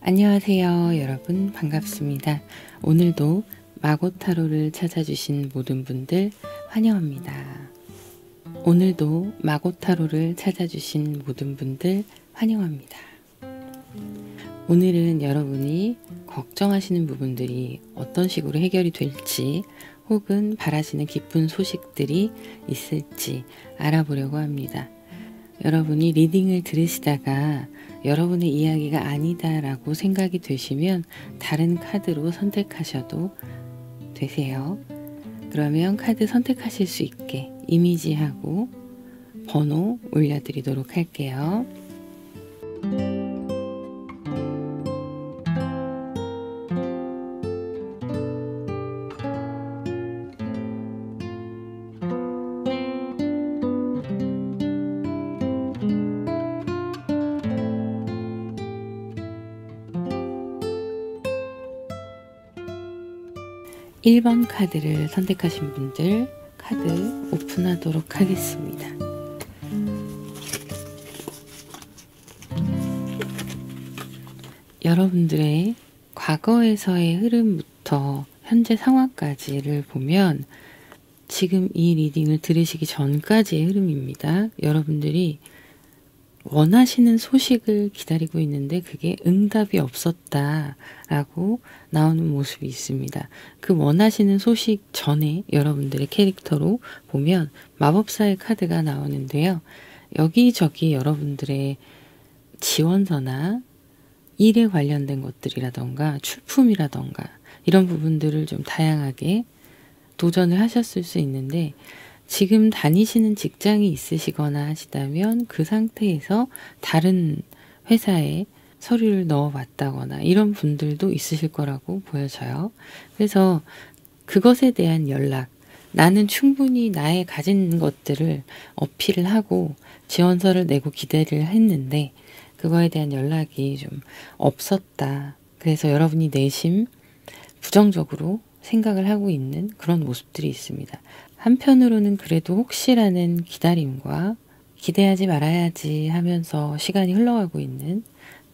안녕하세요 여러분, 반갑습니다. 오늘도 마고타로를 찾아주신 모든 분들 환영합니다. 오늘도 마고타로를 찾아주신 모든 분들 환영합니다. 오늘은 여러분이 걱정하시는 부분들이 어떤 식으로 해결이 될지, 혹은 바라시는 기쁜 소식들이 있을지 알아보려고 합니다. 여러분이 리딩을 들으시다가 여러분의 이야기가 아니다 라고 생각이 되시면 다른 카드로 선택하셔도 되세요. 그러면 카드 선택하실 수 있게 이미지하고 번호 올려드리도록 할게요. 1번 카드를 선택하신 분들 카드 오픈하도록 하겠습니다. 여러분들의 과거에서의 흐름부터 현재 상황까지를 보면 지금 이 리딩을 들으시기 전까지의 흐름입니다. 여러분들이 원하시는 소식을 기다리고 있는데 그게 응답이 없었다라고 나오는 모습이 있습니다. 그 원하시는 소식 전에 여러분들의 캐릭터로 보면 마법사의 카드가 나오는데요. 여기저기 여러분들의 지원서나 일에 관련된 것들이라던가 출품이라던가 이런 부분들을 좀 다양하게 도전을 하셨을 수 있는데, 지금 다니시는 직장이 있으시거나 하시다면 그 상태에서 다른 회사에 서류를 넣어봤다거나 이런 분들도 있으실 거라고 보여져요. 그래서 그것에 대한 연락, 나는 충분히 나의 가진 것들을 어필을 하고 지원서를 내고 기대를 했는데 그거에 대한 연락이 좀 없었다. 그래서 여러분이 내심 부정적으로 생각을 하고 있는 그런 모습들이 있습니다. 한편으로는 그래도 혹시라는 기다림과 기대하지 말아야지 하면서 시간이 흘러가고 있는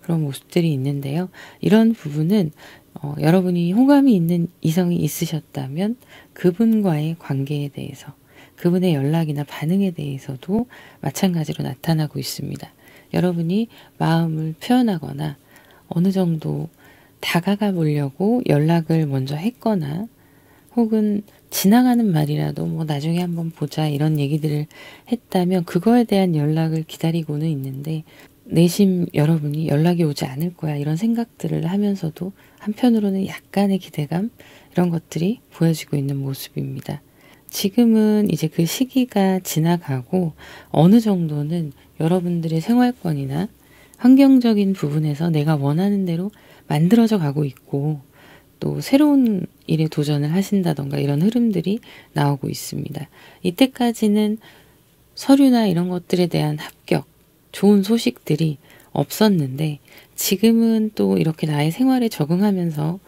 그런 모습들이 있는데요. 이런 부분은 여러분이 호감이 있는 이성이 있으셨다면 그분과의 관계에 대해서, 그분의 연락이나 반응에 대해서도 마찬가지로 나타나고 있습니다. 여러분이 마음을 표현하거나 어느 정도 다가가 보려고 연락을 먼저 했거나 혹은 지나가는 말이라도 뭐 나중에 한번 보자 이런 얘기들을 했다면 그거에 대한 연락을 기다리고는 있는데 내심 여러분이 연락이 오지 않을 거야 이런 생각들을 하면서도 한편으로는 약간의 기대감 이런 것들이 보여지고 있는 모습입니다. 지금은 이제 그 시기가 지나가고 어느 정도는 여러분들의 생활권이나 환경적인 부분에서 내가 원하는 대로 만들어져 가고 있고 또 새로운 일에 도전을 하신다던가 이런 흐름들이 나오고 있습니다. 이때까지는 서류나 이런 것들에 대한 합격, 좋은 소식들이 없었는데 지금은 또 이렇게 나의 생활에 적응하면서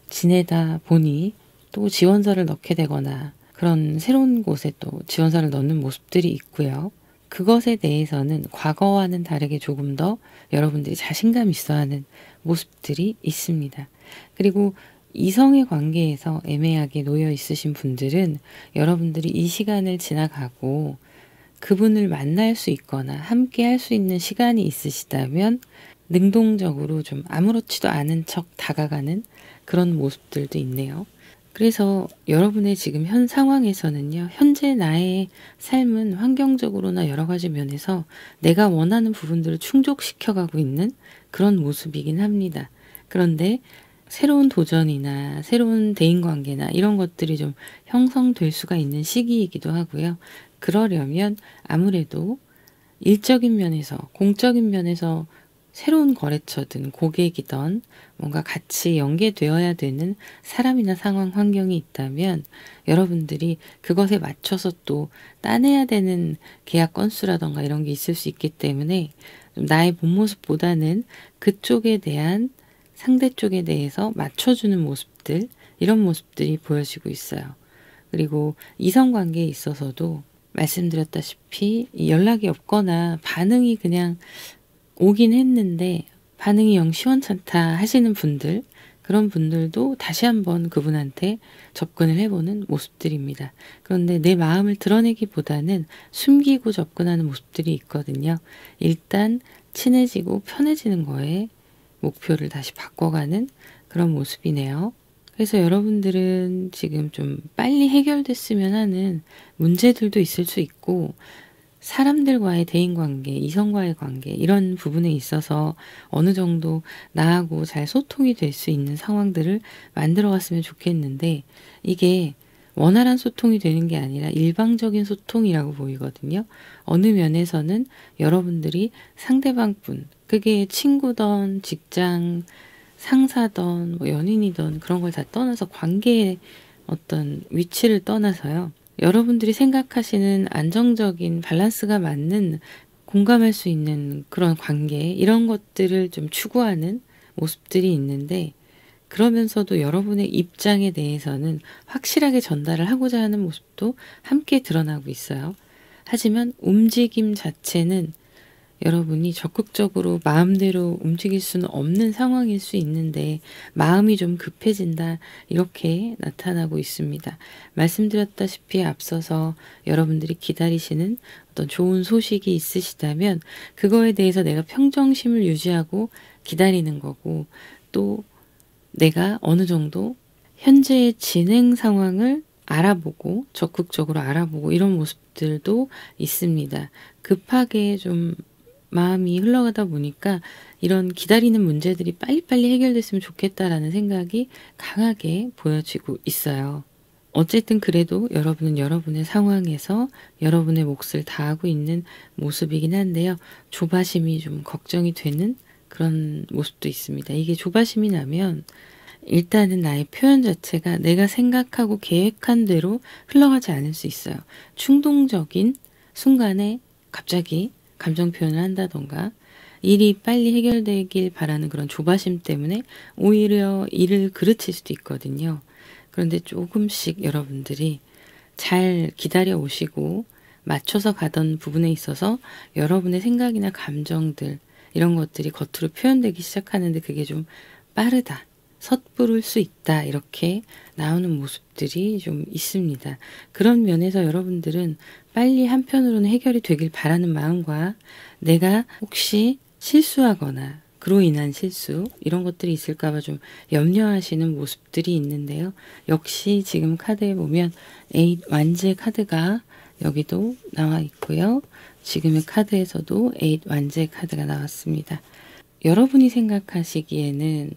지내다 보니 또 지원서를 넣게 되거나 그런 새로운 곳에 또 지원서를 넣는 모습들이 있고요. 그것에 대해서는 과거와는 다르게 조금 더 여러분들이 자신감 있어 하는 모습들이 있습니다. 그리고 이성의 관계에서 애매하게 놓여 있으신 분들은 여러분들이 이 시간을 지나가고 그분을 만날 수 있거나 함께 할 수 있는 시간이 있으시다면 능동적으로 좀 아무렇지도 않은 척 다가가는 그런 모습들도 있네요. 그래서 여러분의 지금 현 상황에서는요, 현재 나의 삶은 환경적으로나 여러 가지 면에서 내가 원하는 부분들을 충족시켜가고 있는 그런 모습이긴 합니다. 그런데 새로운 도전이나 새로운 대인관계나 이런 것들이 좀 형성될 수가 있는 시기이기도 하고요. 그러려면 아무래도 일적인 면에서, 공적인 면에서 새로운 거래처든 고객이든 뭔가 같이 연계되어야 되는 사람이나 상황, 환경이 있다면 여러분들이 그것에 맞춰서 또 따내야 되는 계약 건수라던가 이런 게 있을 수 있기 때문에 나의 본 모습보다는 그쪽에 대한 상대 쪽에 대해서 맞춰주는 모습들, 이런 모습들이 보여지고 있어요. 그리고 이성관계에 있어서도 말씀드렸다시피 연락이 없거나 반응이 그냥 오긴 했는데 반응이 영 시원찮다 하시는 분들, 그런 분들도 다시 한번 그분한테 접근을 해보는 모습들입니다. 그런데 내 마음을 드러내기보다는 숨기고 접근하는 모습들이 있거든요. 일단 친해지고 편해지는 거에 목표를 다시 바꿔가는 그런 모습이네요. 그래서 여러분들은 지금 좀 빨리 해결됐으면 하는 문제들도 있을 수 있고 사람들과의 대인관계, 이성과의 관계 이런 부분에 있어서 어느 정도 나하고 잘 소통이 될 수 있는 상황들을 만들어 갔으면 좋겠는데 이게 원활한 소통이 되는 게 아니라 일방적인 소통이라고 보이거든요. 어느 면에서는 여러분들이 상대방분, 그게 친구든 직장 상사든 뭐 연인이든 그런 걸 다 떠나서 관계의 어떤 위치를 떠나서요. 여러분들이 생각하시는 안정적인 밸런스가 맞는 공감할 수 있는 그런 관계 이런 것들을 좀 추구하는 모습들이 있는데 그러면서도 여러분의 입장에 대해서는 확실하게 전달을 하고자 하는 모습도 함께 드러나고 있어요. 하지만 움직임 자체는 여러분이 적극적으로 마음대로 움직일 수는 없는 상황일 수 있는데 마음이 좀 급해진다 이렇게 나타나고 있습니다. 말씀드렸다시피 앞서서 여러분들이 기다리시는 어떤 좋은 소식이 있으시다면 그거에 대해서 내가 평정심을 유지하고 기다리는 거고 또 내가 어느 정도 현재의 진행 상황을 알아보고 적극적으로 알아보고 이런 모습들도 있습니다. 급하게 좀 마음이 흘러가다 보니까 이런 기다리는 문제들이 빨리빨리 해결됐으면 좋겠다라는 생각이 강하게 보여지고 있어요. 어쨌든 그래도 여러분은 여러분의 상황에서 여러분의 몫을 다하고 있는 모습이긴 한데요. 조바심이 좀 걱정이 되는 그런 모습도 있습니다. 이게 조바심이 나면 일단은 나의 표현 자체가 내가 생각하고 계획한 대로 흘러가지 않을 수 있어요. 충동적인 순간에 갑자기 감정 표현을 한다던가 일이 빨리 해결되길 바라는 그런 조바심 때문에 오히려 일을 그르칠 수도 있거든요. 그런데 조금씩 여러분들이 잘 기다려 오시고 맞춰서 가던 부분에 있어서 여러분의 생각이나 감정들 이런 것들이 겉으로 표현되기 시작하는데 그게 좀 빠르다. 섣부를 수 있다. 이렇게 나오는 모습들이 좀 있습니다. 그런 면에서 여러분들은 빨리 한편으로는 해결이 되길 바라는 마음과 내가 혹시 실수하거나 그로 인한 실수 이런 것들이 있을까봐 좀 염려하시는 모습들이 있는데요. 역시 지금 카드에 보면 8 완제 카드가 여기도 나와 있고요. 지금의 카드에서도 8 완제 카드가 나왔습니다. 여러분이 생각하시기에는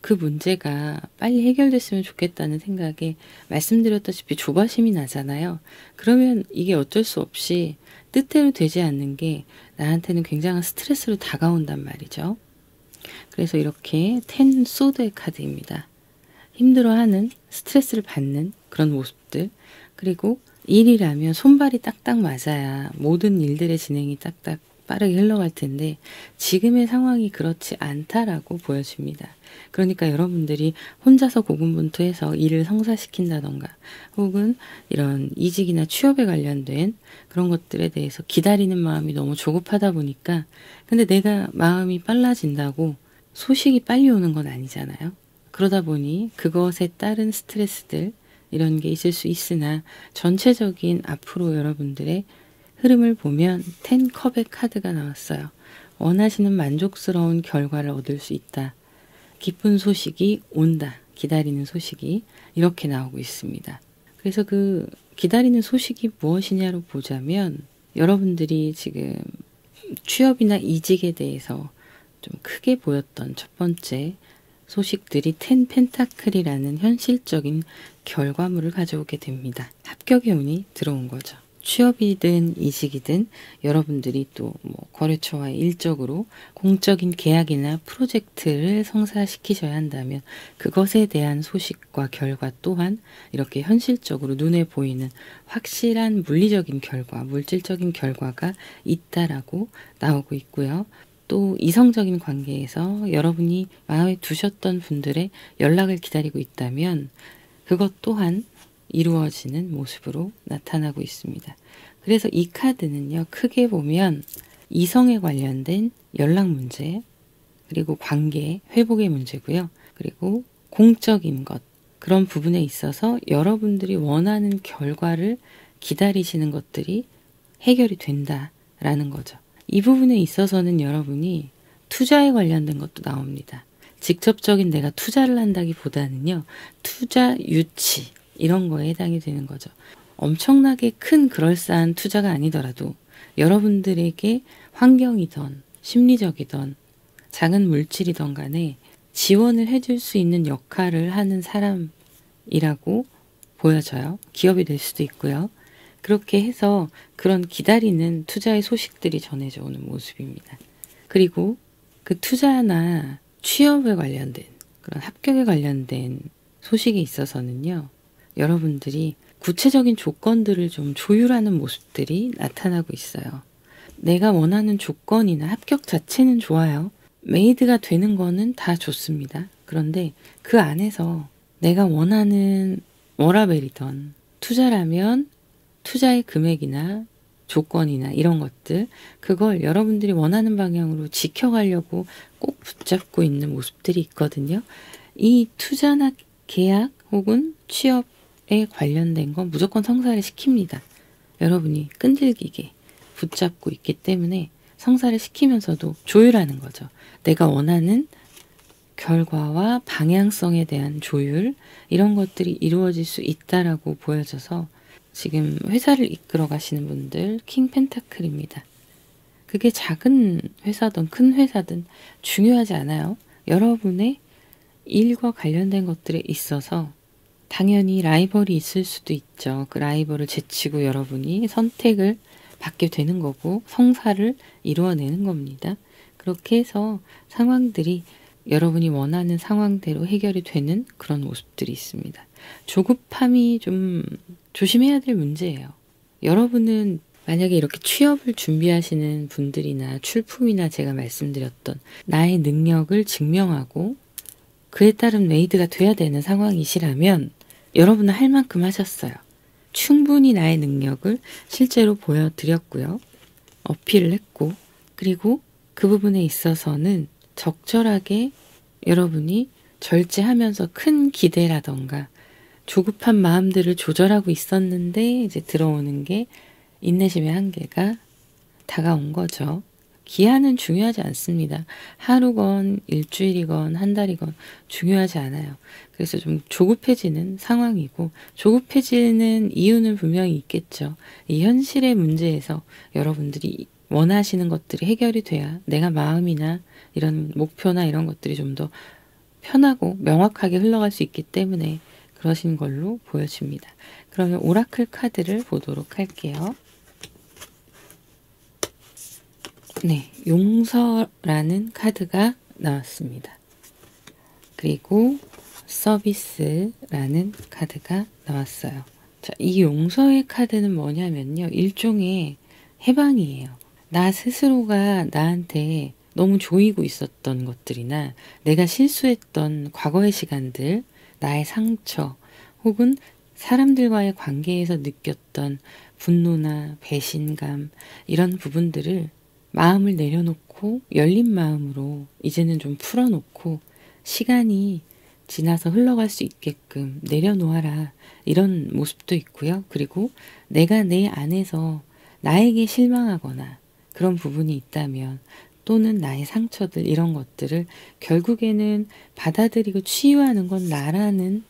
그 문제가 빨리 해결됐으면 좋겠다는 생각에 말씀드렸다시피 조바심이 나잖아요. 그러면 이게 어쩔 수 없이 뜻대로 되지 않는 게 나한테는 굉장한 스트레스로 다가온단 말이죠. 그래서 이렇게 10 소드의 카드입니다. 힘들어하는, 스트레스를 받는 그런 모습들, 그리고 일이라면 손발이 딱딱 맞아야 모든 일들의 진행이 딱딱 빠르게 흘러갈 텐데 지금의 상황이 그렇지 않다라고 보여집니다. 그러니까 여러분들이 혼자서 고군분투해서 일을 성사시킨다던가 혹은 이런 이직이나 취업에 관련된 그런 것들에 대해서 기다리는 마음이 너무 조급하다 보니까 근데 내가 마음이 빨라진다고 소식이 빨리 오는 건 아니잖아요. 그러다 보니 그것에 따른 스트레스들 이런 게 있을 수 있으나 전체적인 앞으로 여러분들의 흐름을 보면 10 컵의 카드가 나왔어요. 원하시는 만족스러운 결과를 얻을 수 있다. 기쁜 소식이 온다. 기다리는 소식이 이렇게 나오고 있습니다. 그래서 그 기다리는 소식이 무엇이냐로 보자면 여러분들이 지금 취업이나 이직에 대해서 좀 크게 보였던 첫 번째 소식들이 10 펜타클이라는 현실적인 결과물을 가져오게 됩니다. 합격의 운이 들어온 거죠. 취업이든 이직이든 여러분들이 또 뭐 거래처와의 일적으로 공적인 계약이나 프로젝트를 성사시키셔야 한다면 그것에 대한 소식과 결과 또한 이렇게 현실적으로 눈에 보이는 확실한 물리적인 결과, 물질적인 결과가 있다라고 나오고 있고요. 또 이성적인 관계에서 여러분이 마음에 두셨던 분들의 연락을 기다리고 있다면 그것 또한 이루어지는 모습으로 나타나고 있습니다. 그래서 이 카드는요. 크게 보면 이성에 관련된 연락 문제 그리고 관계 회복의 문제고요. 그리고 공적인 것 그런 부분에 있어서 여러분들이 원하는 결과를 기다리시는 것들이 해결이 된다라는 거죠. 이 부분에 있어서는 여러분이 투자에 관련된 것도 나옵니다. 직접적인 내가 투자를 한다기보다는요. 투자 유치 이런 거에 해당이 되는 거죠. 엄청나게 큰 그럴싸한 투자가 아니더라도 여러분들에게 환경이든 심리적이든 작은 물질이든 간에 지원을 해줄 수 있는 역할을 하는 사람이라고 보여져요. 기업이 될 수도 있고요. 그렇게 해서 그런 기다리는 투자의 소식들이 전해져 오는 모습입니다. 그리고 그 투자나 취업에 관련된 그런 합격에 관련된 소식에 있어서는요. 여러분들이 구체적인 조건들을 좀 조율하는 모습들이 나타나고 있어요. 내가 원하는 조건이나 합격 자체는 좋아요. 메이드가 되는 거는 다 좋습니다. 그런데 그 안에서 내가 원하는 워라밸이던 투자라면 투자의 금액이나 조건이나 이런 것들 그걸 여러분들이 원하는 방향으로 지켜가려고 꼭 붙잡고 있는 모습들이 있거든요. 이 투자나 계약 혹은 취업에 관련된 건 무조건 성사를 시킵니다. 여러분이 끈질기게 붙잡고 있기 때문에 성사를 시키면서도 조율하는 거죠. 내가 원하는 결과와 방향성에 대한 조율 이런 것들이 이루어질 수 있다라고 보여져서 지금 회사를 이끌어 가시는 분들 킹 펜타클입니다. 그게 작은 회사든 큰 회사든 중요하지 않아요. 여러분의 일과 관련된 것들에 있어서 당연히 라이벌이 있을 수도 있죠. 그 라이벌을 제치고 여러분이 선택을 받게 되는 거고 성사를 이루어내는 겁니다. 그렇게 해서 상황들이 여러분이 원하는 상황대로 해결이 되는 그런 모습들이 있습니다. 조급함이 좀 조심해야 될 문제예요. 여러분은 만약에 이렇게 취업을 준비하시는 분들이나 출품이나 제가 말씀드렸던 나의 능력을 증명하고 그에 따른 메이드가 돼야 되는 상황이시라면 여러분은 할 만큼 하셨어요. 충분히 나의 능력을 실제로 보여드렸고요. 어필을 했고 그리고 그 부분에 있어서는 적절하게 여러분이 절제하면서 큰 기대라던가 조급한 마음들을 조절하고 있었는데 이제 들어오는 게 인내심의 한계가 다가온 거죠. 기한은 중요하지 않습니다. 하루건 일주일이건 한 달이건 중요하지 않아요. 그래서 좀 조급해지는 상황이고 조급해지는 이유는 분명히 있겠죠. 이 현실의 문제에서 여러분들이 원하시는 것들이 해결이 돼야 내가 마음이나 이런 목표나 이런 것들이 좀 더 편하고 명확하게 흘러갈 수 있기 때문에 그러신 걸로 보여집니다. 그러면 오라클 카드를 보도록 할게요. 네, 용서라는 카드가 나왔습니다. 그리고 서비스라는 카드가 나왔어요. 자, 이 용서의 카드는 뭐냐면요. 일종의 해방이에요. 나 스스로가 나한테 너무 조이고 있었던 것들이나 내가 실수했던 과거의 시간들, 나의 상처, 혹은 사람들과의 관계에서 느꼈던 분노나 배신감, 이런 부분들을 마음을 내려놓고 열린 마음으로 이제는 좀 풀어놓고 시간이 지나서 흘러갈 수 있게끔 내려놓아라. 이런 모습도 있고요. 그리고 내가 내 안에서 나에게 실망하거나 그런 부분이 있다면 또는 나의 상처들 이런 것들을 결국에는 받아들이고 치유하는 건 나라는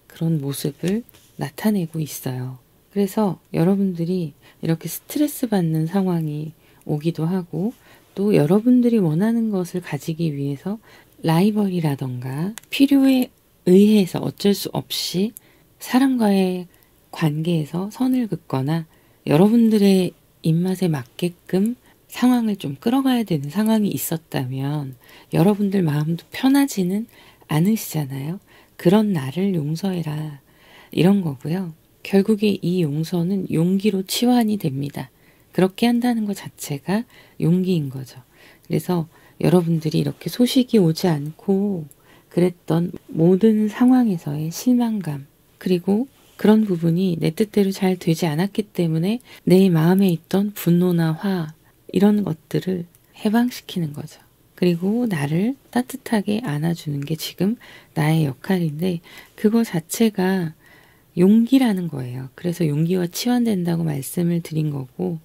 그런 모습을 나타내고 있어요. 그래서 여러분들이 이렇게 스트레스 받는 상황이 오기도 하고 또 여러분들이 원하는 것을 가지기 위해서 라이벌이라던가 필요에 의해서 어쩔 수 없이 사람과의 관계에서 선을 긋거나 여러분들의 입맛에 맞게끔 상황을 좀 끌어가야 되는 상황이 있었다면 여러분들 마음도 편하지는 않으시잖아요. 그런 나를 용서해라. 이런 거고요. 결국에 이 용서는 용기로 치환이 됩니다. 그렇게 한다는 것 자체가 용기인 거죠. 그래서 여러분들이 이렇게 소식이 오지 않고 그랬던 모든 상황에서의 실망감, 그리고 그런 부분이 내 뜻대로 잘 되지 않았기 때문에 내 마음에 있던 분노나 화, 이런 것들을 해방시키는 거죠. 그리고 나를 따뜻하게 안아주는 게 지금 나의 역할인데 그거 자체가 용기라는 거예요. 그래서 용기와 치환된다고 말씀을 드린 거고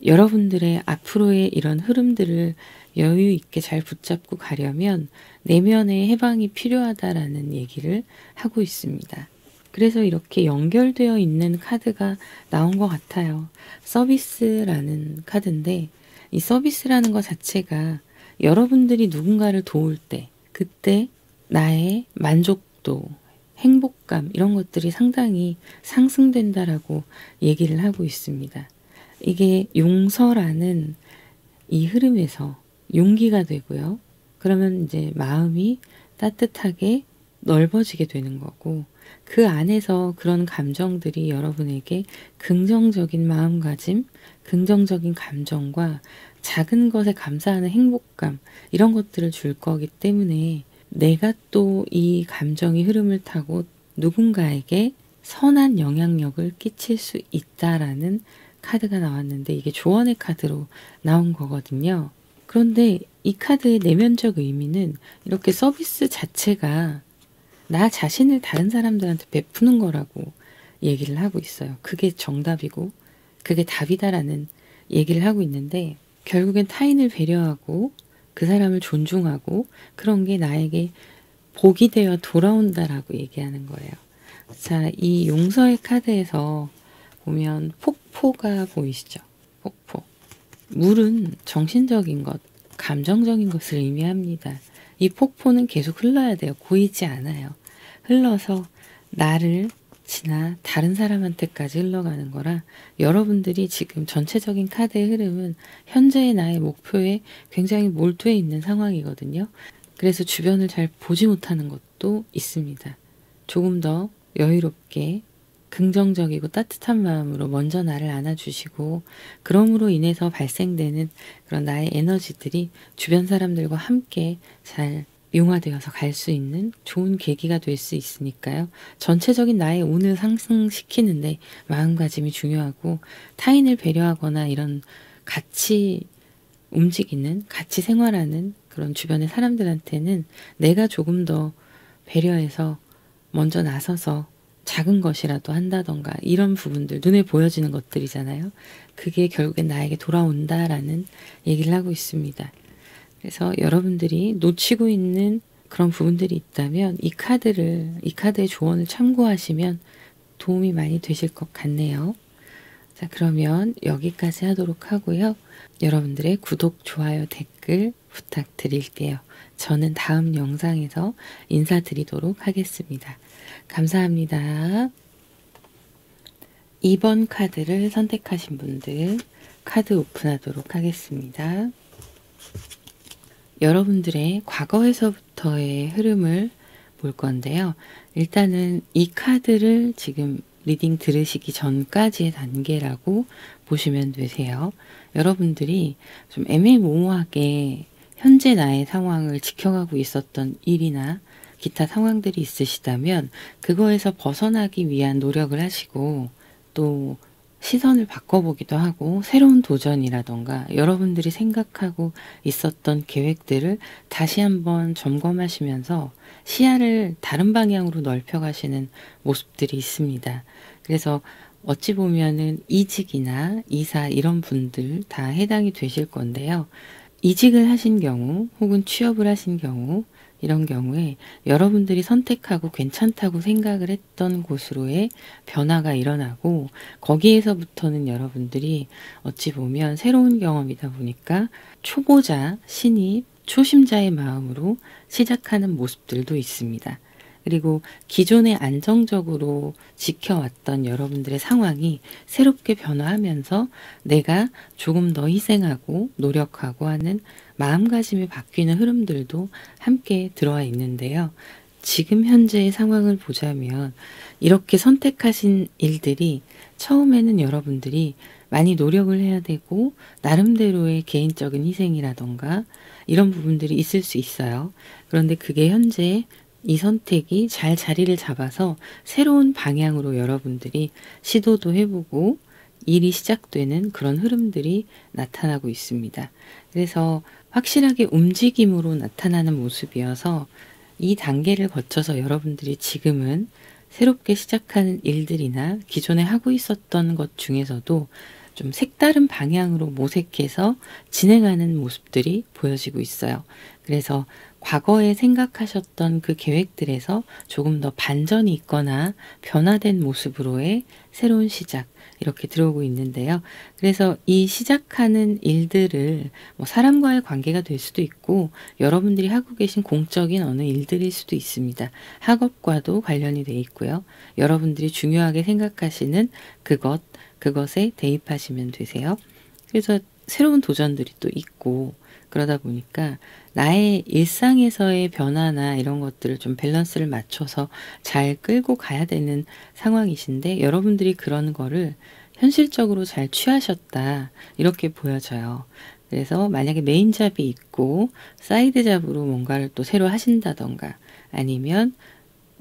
여러분들의 앞으로의 이런 흐름들을 여유 있게 잘 붙잡고 가려면 내면의 해방이 필요하다라는 얘기를 하고 있습니다. 그래서 이렇게 연결되어 있는 카드가 나온 것 같아요. 서비스라는 카드인데 이 서비스라는 것 자체가 여러분들이 누군가를 도울 때 그때 나의 만족도, 행복감 이런 것들이 상당히 상승된다라고 얘기를 하고 있습니다. 이게 용서라는 이 흐름에서 용기가 되고요. 그러면 이제 마음이 따뜻하게 넓어지게 되는 거고 그 안에서 그런 감정들이 여러분에게 긍정적인 마음가짐, 긍정적인 감정과 작은 것에 감사하는 행복감 이런 것들을 줄 거기 때문에 내가 또 이 감정이 흐름을 타고 누군가에게 선한 영향력을 끼칠 수 있다라는 카드가 나왔는데 이게 조언의 카드로 나온 거거든요. 그런데 이 카드의 내면적 의미는 이렇게 서비스 자체가 나 자신을 다른 사람들한테 베푸는 거라고 얘기를 하고 있어요. 그게 정답이고 그게 답이다라는 얘기를 하고 있는데 결국엔 타인을 배려하고 그 사람을 존중하고 그런 게 나에게 복이 되어 돌아온다라고 얘기하는 거예요. 자, 이 용서의 카드에서 보면 폭포가 보이시죠? 폭포. 물은 정신적인 것, 감정적인 것을 의미합니다. 이 폭포는 계속 흘러야 돼요. 고이지 않아요. 흘러서 나를 지나 다른 사람한테까지 흘러가는 거라 여러분들이 지금 전체적인 카드의 흐름은 현재의 나의 목표에 굉장히 몰두해 있는 상황이거든요. 그래서 주변을 잘 보지 못하는 것도 있습니다. 조금 더 여유롭게 긍정적이고 따뜻한 마음으로 먼저 나를 안아주시고 그럼으로 인해서 발생되는 그런 나의 에너지들이 주변 사람들과 함께 잘 융화되어서 갈 수 있는 좋은 계기가 될 수 있으니까요. 전체적인 나의 운을 상승시키는데 마음가짐이 중요하고 타인을 배려하거나 이런 같이 움직이는, 같이 생활하는 그런 주변의 사람들한테는 내가 조금 더 배려해서 먼저 나서서 작은 것이라도 한다던가 이런 부분들, 눈에 보여지는 것들이잖아요. 그게 결국엔 나에게 돌아온다라는 얘기를 하고 있습니다. 그래서 여러분들이 놓치고 있는 그런 부분들이 있다면 이 카드의 조언을 참고하시면 도움이 많이 되실 것 같네요. 자, 그러면 여기까지 하도록 하고요. 여러분들의 구독, 좋아요, 댓글 부탁드릴게요. 저는 다음 영상에서 인사드리도록 하겠습니다. 감사합니다. 2번 카드를 선택하신 분들 카드 오픈하도록 하겠습니다. 여러분들의 과거에서부터의 흐름을 볼 건데요. 일단은 이 카드를 지금 리딩 들으시기 전까지의 단계라고 보시면 되세요. 여러분들이 좀 애매모호하게 현재 나의 상황을 지켜가고 있었던 일이나 기타 상황들이 있으시다면 그거에서 벗어나기 위한 노력을 하시고 또 시선을 바꿔보기도 하고 새로운 도전이라던가 여러분들이 생각하고 있었던 계획들을 다시 한번 점검하시면서 시야를 다른 방향으로 넓혀가시는 모습들이 있습니다. 그래서 어찌 보면은 이직이나 이사 이런 분들 다 해당이 되실 건데요. 이직을 하신 경우 혹은 취업을 하신 경우 이런 경우에 여러분들이 선택하고 괜찮다고 생각을 했던 곳으로의 변화가 일어나고 거기에서부터는 여러분들이 어찌 보면 새로운 경험이다 보니까 초보자, 신입, 초심자의 마음으로 시작하는 모습들도 있습니다. 그리고 기존에 안정적으로 지켜왔던 여러분들의 상황이 새롭게 변화하면서 내가 조금 더 희생하고 노력하고 하는 마음가짐이 바뀌는 흐름들도 함께 들어와 있는데요. 지금 현재의 상황을 보자면 이렇게 선택하신 일들이 처음에는 여러분들이 많이 노력을 해야 되고 나름대로의 개인적인 희생이라던가 이런 부분들이 있을 수 있어요. 그런데 그게 현재 이 선택이 잘 자리를 잡아서 새로운 방향으로 여러분들이 시도도 해보고 일이 시작되는 그런 흐름들이 나타나고 있습니다. 그래서 확실하게 움직임으로 나타나는 모습이어서 이 단계를 거쳐서 여러분들이 지금은 새롭게 시작하는 일들이나 기존에 하고 있었던 것 중에서도 좀 색다른 방향으로 모색해서 진행하는 모습들이 보여지고 있어요. 그래서 과거에 생각하셨던 그 계획들에서 조금 더 반전이 있거나 변화된 모습으로의 새로운 시작 이렇게 들어오고 있는데요. 그래서 이 시작하는 일들을 뭐 사람과의 관계가 될 수도 있고 여러분들이 하고 계신 공적인 어느 일들일 수도 있습니다. 학업과도 관련이 돼 있고요. 여러분들이 중요하게 생각하시는 그것에 대입하시면 되세요. 그래서 새로운 도전들이 또 있고 그러다 보니까 나의 일상에서의 변화나 이런 것들을 좀 밸런스를 맞춰서 잘 끌고 가야 되는 상황이신데 여러분들이 그런 거를 현실적으로 잘 취하셨다 이렇게 보여져요. 그래서 만약에 메인 잡이 있고 사이드 잡으로 뭔가를 또 새로 하신다던가 아니면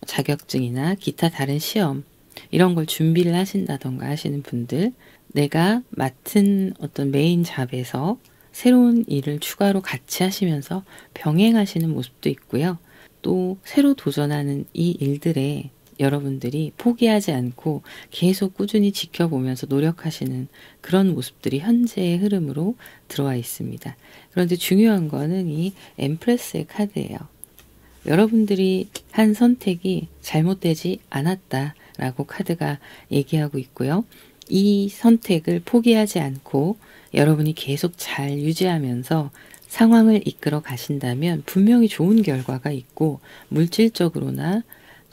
자격증이나 기타 다른 시험 이런 걸 준비를 하신다던가 하시는 분들 내가 맡은 어떤 메인 잡에서 새로운 일을 추가로 같이 하시면서 병행하시는 모습도 있고요. 또 새로 도전하는 이 일들에 여러분들이 포기하지 않고 계속 꾸준히 지켜보면서 노력하시는 그런 모습들이 현재의 흐름으로 들어와 있습니다. 그런데 중요한 거는 이 엠프레스의 카드예요. 여러분들이 한 선택이 잘못되지 않았다라고 카드가 얘기하고 있고요. 이 선택을 포기하지 않고 여러분이 계속 잘 유지하면서 상황을 이끌어 가신다면 분명히 좋은 결과가 있고 물질적으로나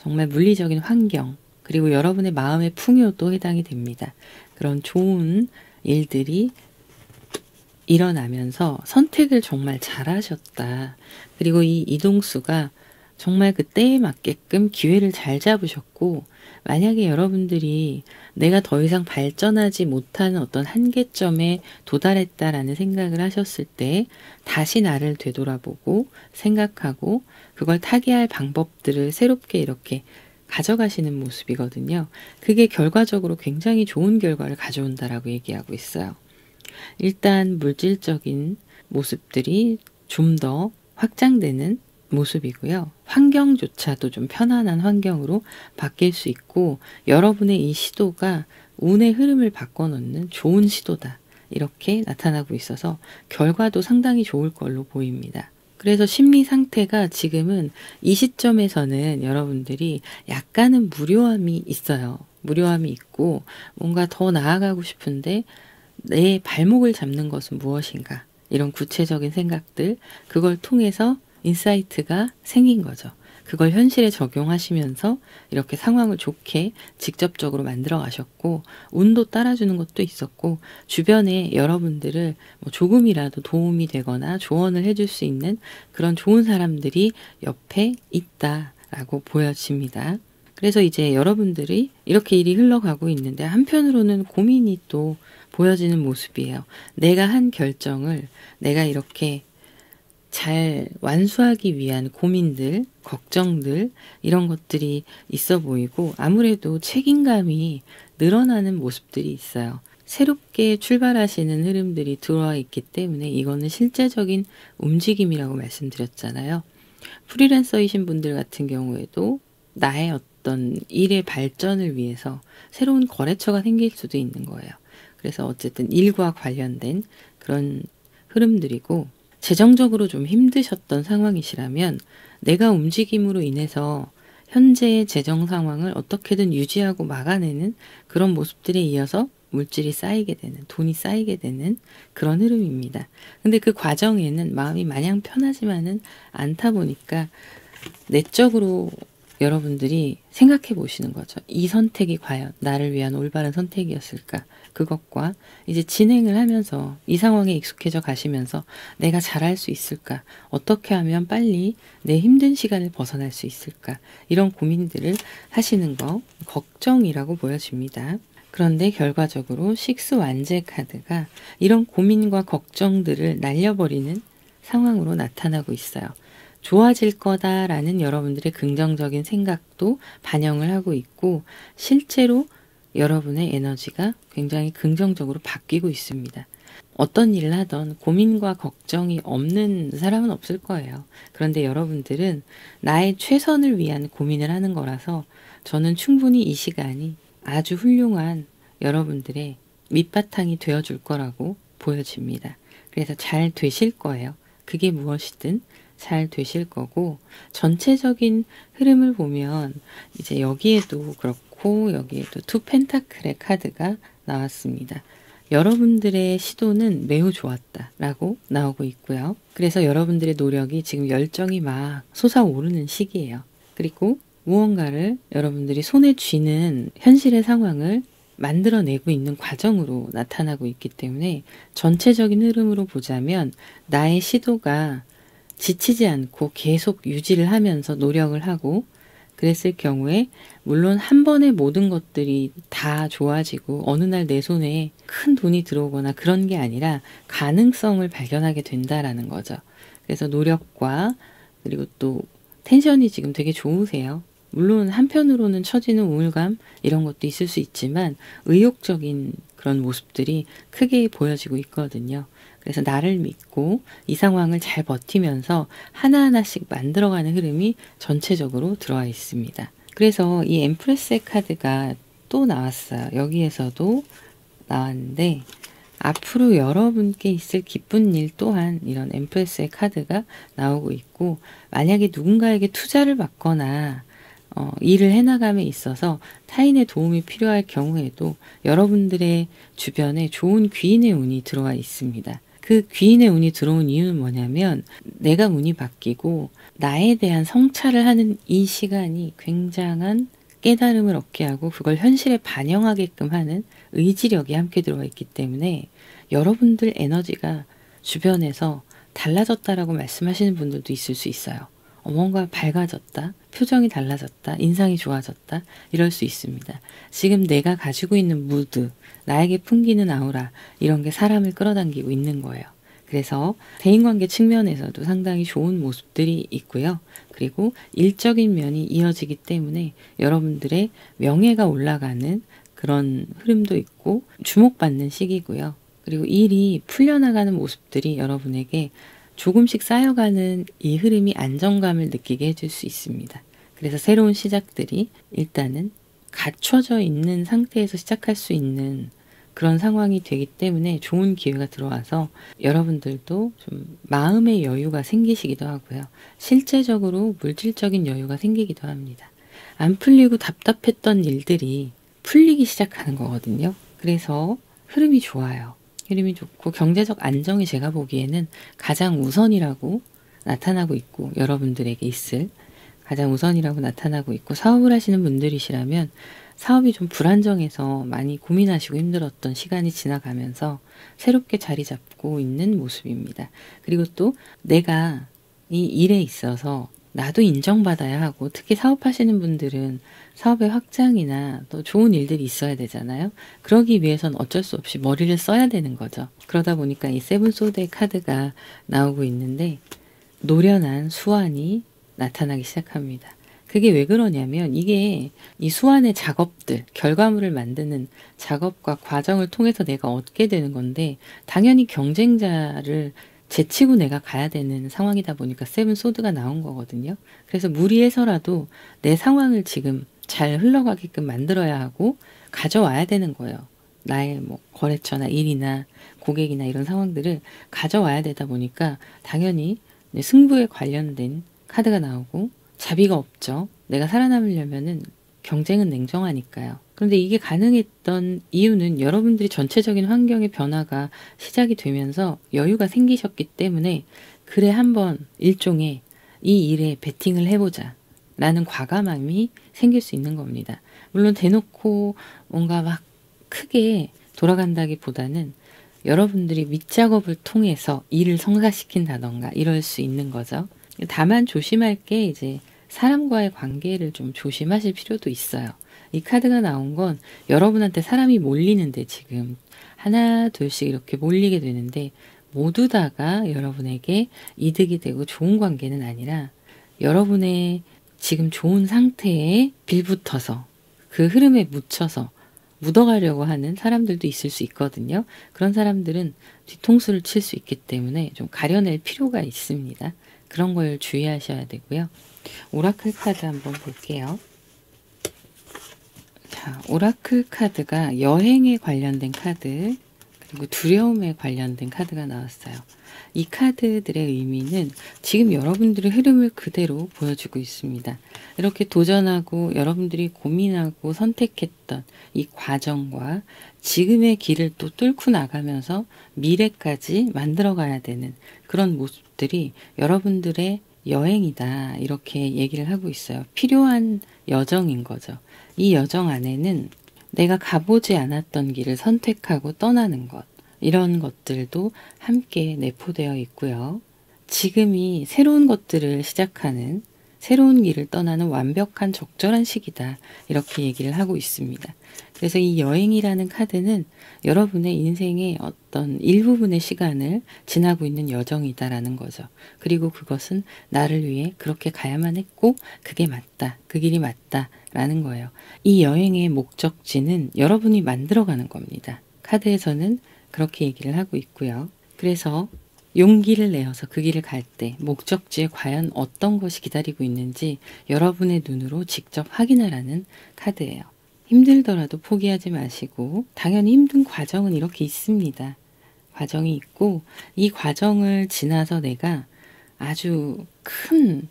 정말 물리적인 환경, 그리고 여러분의 마음의 풍요도 해당이 됩니다. 그런 좋은 일들이 일어나면서 선택을 정말 잘하셨다. 그리고 이 이동수가 정말 그 때에 맞게끔 기회를 잘 잡으셨고, 만약에 여러분들이 내가 더 이상 발전하지 못하는 어떤 한계점에 도달했다라는 생각을 하셨을 때 다시 나를 되돌아보고 생각하고 그걸 타개할 방법들을 새롭게 이렇게 가져가시는 모습이거든요. 그게 결과적으로 굉장히 좋은 결과를 가져온다라고 얘기하고 있어요. 일단 물질적인 모습들이 좀 더 확장되는 모습이고요. 환경조차도 좀 편안한 환경으로 바뀔 수 있고, 여러분의 이 시도가 운의 흐름을 바꿔놓는 좋은 시도다. 이렇게 나타나고 있어서 결과도 상당히 좋을 걸로 보입니다. 그래서 심리 상태가 지금은 이 시점에서는 여러분들이 약간은 무료함이 있어요. 무료함이 있고 뭔가 더 나아가고 싶은데 내 발목을 잡는 것은 무엇인가? 이런 구체적인 생각들, 그걸 통해서 인사이트가 생긴 거죠. 그걸 현실에 적용하시면서 이렇게 상황을 좋게 직접적으로 만들어 가셨고, 운도 따라주는 것도 있었고, 주변에 여러분들을 뭐 조금이라도 도움이 되거나 조언을 해줄 수 있는 그런 좋은 사람들이 옆에 있다라고 보여집니다. 그래서 이제 여러분들이 이렇게 일이 흘러가고 있는데 한편으로는 고민이 또 보여지는 모습이에요. 내가 한 결정을 내가 이렇게 잘 완수하기 위한 고민들, 걱정들, 이런 것들이 있어 보이고 아무래도 책임감이 늘어나는 모습들이 있어요. 새롭게 출발하시는 흐름들이 들어와 있기 때문에 이거는 실제적인 움직임이라고 말씀드렸잖아요. 프리랜서이신 분들 같은 경우에도 나의 어떤 일의 발전을 위해서 새로운 거래처가 생길 수도 있는 거예요. 그래서 어쨌든 일과 관련된 그런 흐름들이고, 재정적으로 좀 힘드셨던 상황이시라면 내가 움직임으로 인해서 현재의 재정 상황을 어떻게든 유지하고 막아내는 그런 모습들에 이어서 물질이 쌓이게 되는, 돈이 쌓이게 되는 그런 흐름입니다. 근데 그 과정에는 마음이 마냥 편하지만은 않다 보니까 내적으로 여러분들이 생각해 보시는 거죠. 이 선택이 과연 나를 위한 올바른 선택이었을까? 그것과 이제 진행을 하면서 이 상황에 익숙해져 가시면서 내가 잘할 수 있을까? 어떻게 하면 빨리 내 힘든 시간을 벗어날 수 있을까? 이런 고민들을 하시는 거 걱정이라고 보여집니다. 그런데 결과적으로 식스 완제 카드가 이런 고민과 걱정들을 날려버리는 상황으로 나타나고 있어요. 좋아질 거다라는 여러분들의 긍정적인 생각도 반영을 하고 있고, 실제로 여러분의 에너지가 굉장히 긍정적으로 바뀌고 있습니다. 어떤 일을 하던 고민과 걱정이 없는 사람은 없을 거예요. 그런데 여러분들은 나의 최선을 위한 고민을 하는 거라서 저는 충분히 이 시간이 아주 훌륭한 여러분들의 밑바탕이 되어줄 거라고 보여집니다. 그래서 잘 되실 거예요. 그게 무엇이든 잘 되실 거고, 전체적인 흐름을 보면 이제 여기에도 그렇고 여기에도 투 펜타클의 카드가 나왔습니다. 여러분들의 시도는 매우 좋았다라고 나오고 있고요. 그래서 여러분들의 노력이 지금 열정이 막 솟아오르는 시기예요. 그리고 무언가를 여러분들이 손에 쥐는 현실의 상황을 만들어내고 있는 과정으로 나타나고 있기 때문에 전체적인 흐름으로 보자면 나의 시도가 지치지 않고 계속 유지를 하면서 노력을 하고 그랬을 경우에 물론 한 번에 모든 것들이 다 좋아지고 어느 날 내 손에 큰 돈이 들어오거나 그런 게 아니라 가능성을 발견하게 된다라는 거죠. 그래서 노력과 그리고 또 텐션이 지금 되게 좋으세요. 물론 한편으로는 처지는 우울감 이런 것도 있을 수 있지만 의욕적인 그런 모습들이 크게 보여지고 있거든요. 그래서 나를 믿고 이 상황을 잘 버티면서 하나하나씩 만들어가는 흐름이 전체적으로 들어와 있습니다. 그래서 이 엠프레스의 카드가 또 나왔어요. 여기에서도 나왔는데 앞으로 여러분께 있을 기쁜 일 또한 이런 엠프레스의 카드가 나오고 있고, 만약에 누군가에게 투자를 받거나 일을 해나감에 있어서 타인의 도움이 필요할 경우에도 여러분들의 주변에 좋은 귀인의 운이 들어와 있습니다. 그 귀인의 운이 들어온 이유는 뭐냐면 내가 운이 바뀌고 나에 대한 성찰을 하는 이 시간이 굉장한 깨달음을 얻게 하고 그걸 현실에 반영하게끔 하는 의지력이 함께 들어와 있기 때문에 여러분들 에너지가 주변에서 달라졌다라고 말씀하시는 분들도 있을 수 있어요. 뭔가 밝아졌다, 표정이 달라졌다, 인상이 좋아졌다 이럴 수 있습니다. 지금 내가 가지고 있는 무드, 나에게 풍기는 아우라 이런 게 사람을 끌어당기고 있는 거예요. 그래서 대인관계 측면에서도 상당히 좋은 모습들이 있고요. 그리고 일적인 면이 이어지기 때문에 여러분들의 명예가 올라가는 그런 흐름도 있고 주목받는 시기고요. 그리고 일이 풀려나가는 모습들이 여러분에게 조금씩 쌓여가는 이 흐름이 안정감을 느끼게 해줄 수 있습니다. 그래서 새로운 시작들이 일단은 갖춰져 있는 상태에서 시작할 수 있는 그런 상황이 되기 때문에 좋은 기회가 들어와서 여러분들도 좀 마음의 여유가 생기시기도 하고요. 실제적으로 물질적인 여유가 생기기도 합니다. 안 풀리고 답답했던 일들이 풀리기 시작하는 거거든요. 그래서 흐름이 좋아요. 흐름이 좋고 경제적 안정이 제가 보기에는 가장 우선이라고 나타나고 있고 여러분들에게 있을 가장 우선이라고 나타나고 있고 사업을 하시는 분들이시라면 사업이 좀 불안정해서 많이 고민하시고 힘들었던 시간이 지나가면서 새롭게 자리 잡고 있는 모습입니다. 그리고 또 내가 이 일에 있어서 나도 인정받아야 하고 특히 사업하시는 분들은 사업의 확장이나 또 좋은 일들이 있어야 되잖아요. 그러기 위해선 어쩔 수 없이 머리를 써야 되는 거죠. 그러다 보니까 이 세븐 소드의 카드가 나오고 있는데 노련한 수완이 나타나기 시작합니다. 그게 왜 그러냐면 이게 이 수완의 작업들, 결과물을 만드는 작업과 과정을 통해서 내가 얻게 되는 건데 당연히 경쟁자를 제치고 내가 가야 되는 상황이다 보니까 세븐 소드가 나온 거거든요. 그래서 무리해서라도 내 상황을 지금 잘 흘러가게끔 만들어야 하고 가져와야 되는 거예요. 나의 뭐 거래처나 일이나 고객이나 이런 상황들을 가져와야 되다 보니까 당연히 승부에 관련된 카드가 나오고 자비가 없죠. 내가 살아남으려면은 경쟁은 냉정하니까요. 그런데 이게 가능했던 이유는 여러분들이 전체적인 환경의 변화가 시작이 되면서 여유가 생기셨기 때문에 그래 한번 일종의 이 일에 베팅을 해보자 라는 과감함이 생길 수 있는 겁니다. 물론 대놓고 뭔가 막 크게 돌아간다기보다는 여러분들이 밑작업을 통해서 일을 성사시킨다던가 이럴 수 있는 거죠. 다만 조심할 게 이제 사람과의 관계를 좀 조심하실 필요도 있어요. 이 카드가 나온 건 여러분한테 사람이 몰리는데 지금 하나 둘씩 이렇게 몰리게 되는데 모두 다가 여러분에게 이득이 되고 좋은 관계는 아니라 여러분의 지금 좋은 상태에 빌붙어서 그 흐름에 묻혀서 묻어가려고 하는 사람들도 있을 수 있거든요. 그런 사람들은 뒤통수를 칠 수 있기 때문에 좀 가려낼 필요가 있습니다. 그런 걸 주의하셔야 되고요. 오라클 카드 한번 볼게요. 자, 오라클 카드가 여행에 관련된 카드 그리고 두려움에 관련된 카드가 나왔어요. 이 카드들의 의미는 지금 여러분들의 흐름을 그대로 보여주고 있습니다. 이렇게 도전하고 여러분들이 고민하고 선택했던 이 과정과 지금의 길을 또 뚫고 나가면서 미래까지 만들어가야 되는 그런 모습들이 여러분들의 여행이다 이렇게 얘기를 하고 있어요. 필요한 여정인 거죠. 이 여정 안에는 내가 가보지 않았던 길을 선택하고 떠나는 것 이런 것들도 함께 내포되어 있고요. 지금이 새로운 것들을 시작하는 새로운 길을 떠나는 완벽한 적절한 시기다 이렇게 얘기를 하고 있습니다. 그래서 이 여행이라는 카드는 여러분의 인생의 어떤 일부분의 시간을 지나고 있는 여정이다라는 거죠. 그리고 그것은 나를 위해 그렇게 가야만 했고 그게 맞다. 그 길이 맞다라는 거예요. 이 여행의 목적지는 여러분이 만들어가는 겁니다. 카드에서는 그렇게 얘기를 하고 있고요. 그래서 용기를 내어서 그 길을 갈 때 목적지에 과연 어떤 것이 기다리고 있는지 여러분의 눈으로 직접 확인하라는 카드예요. 힘들더라도 포기하지 마시고 당연히 힘든 과정은 이렇게 있습니다. 과정이 있고 이 과정을 지나서 내가 아주 큰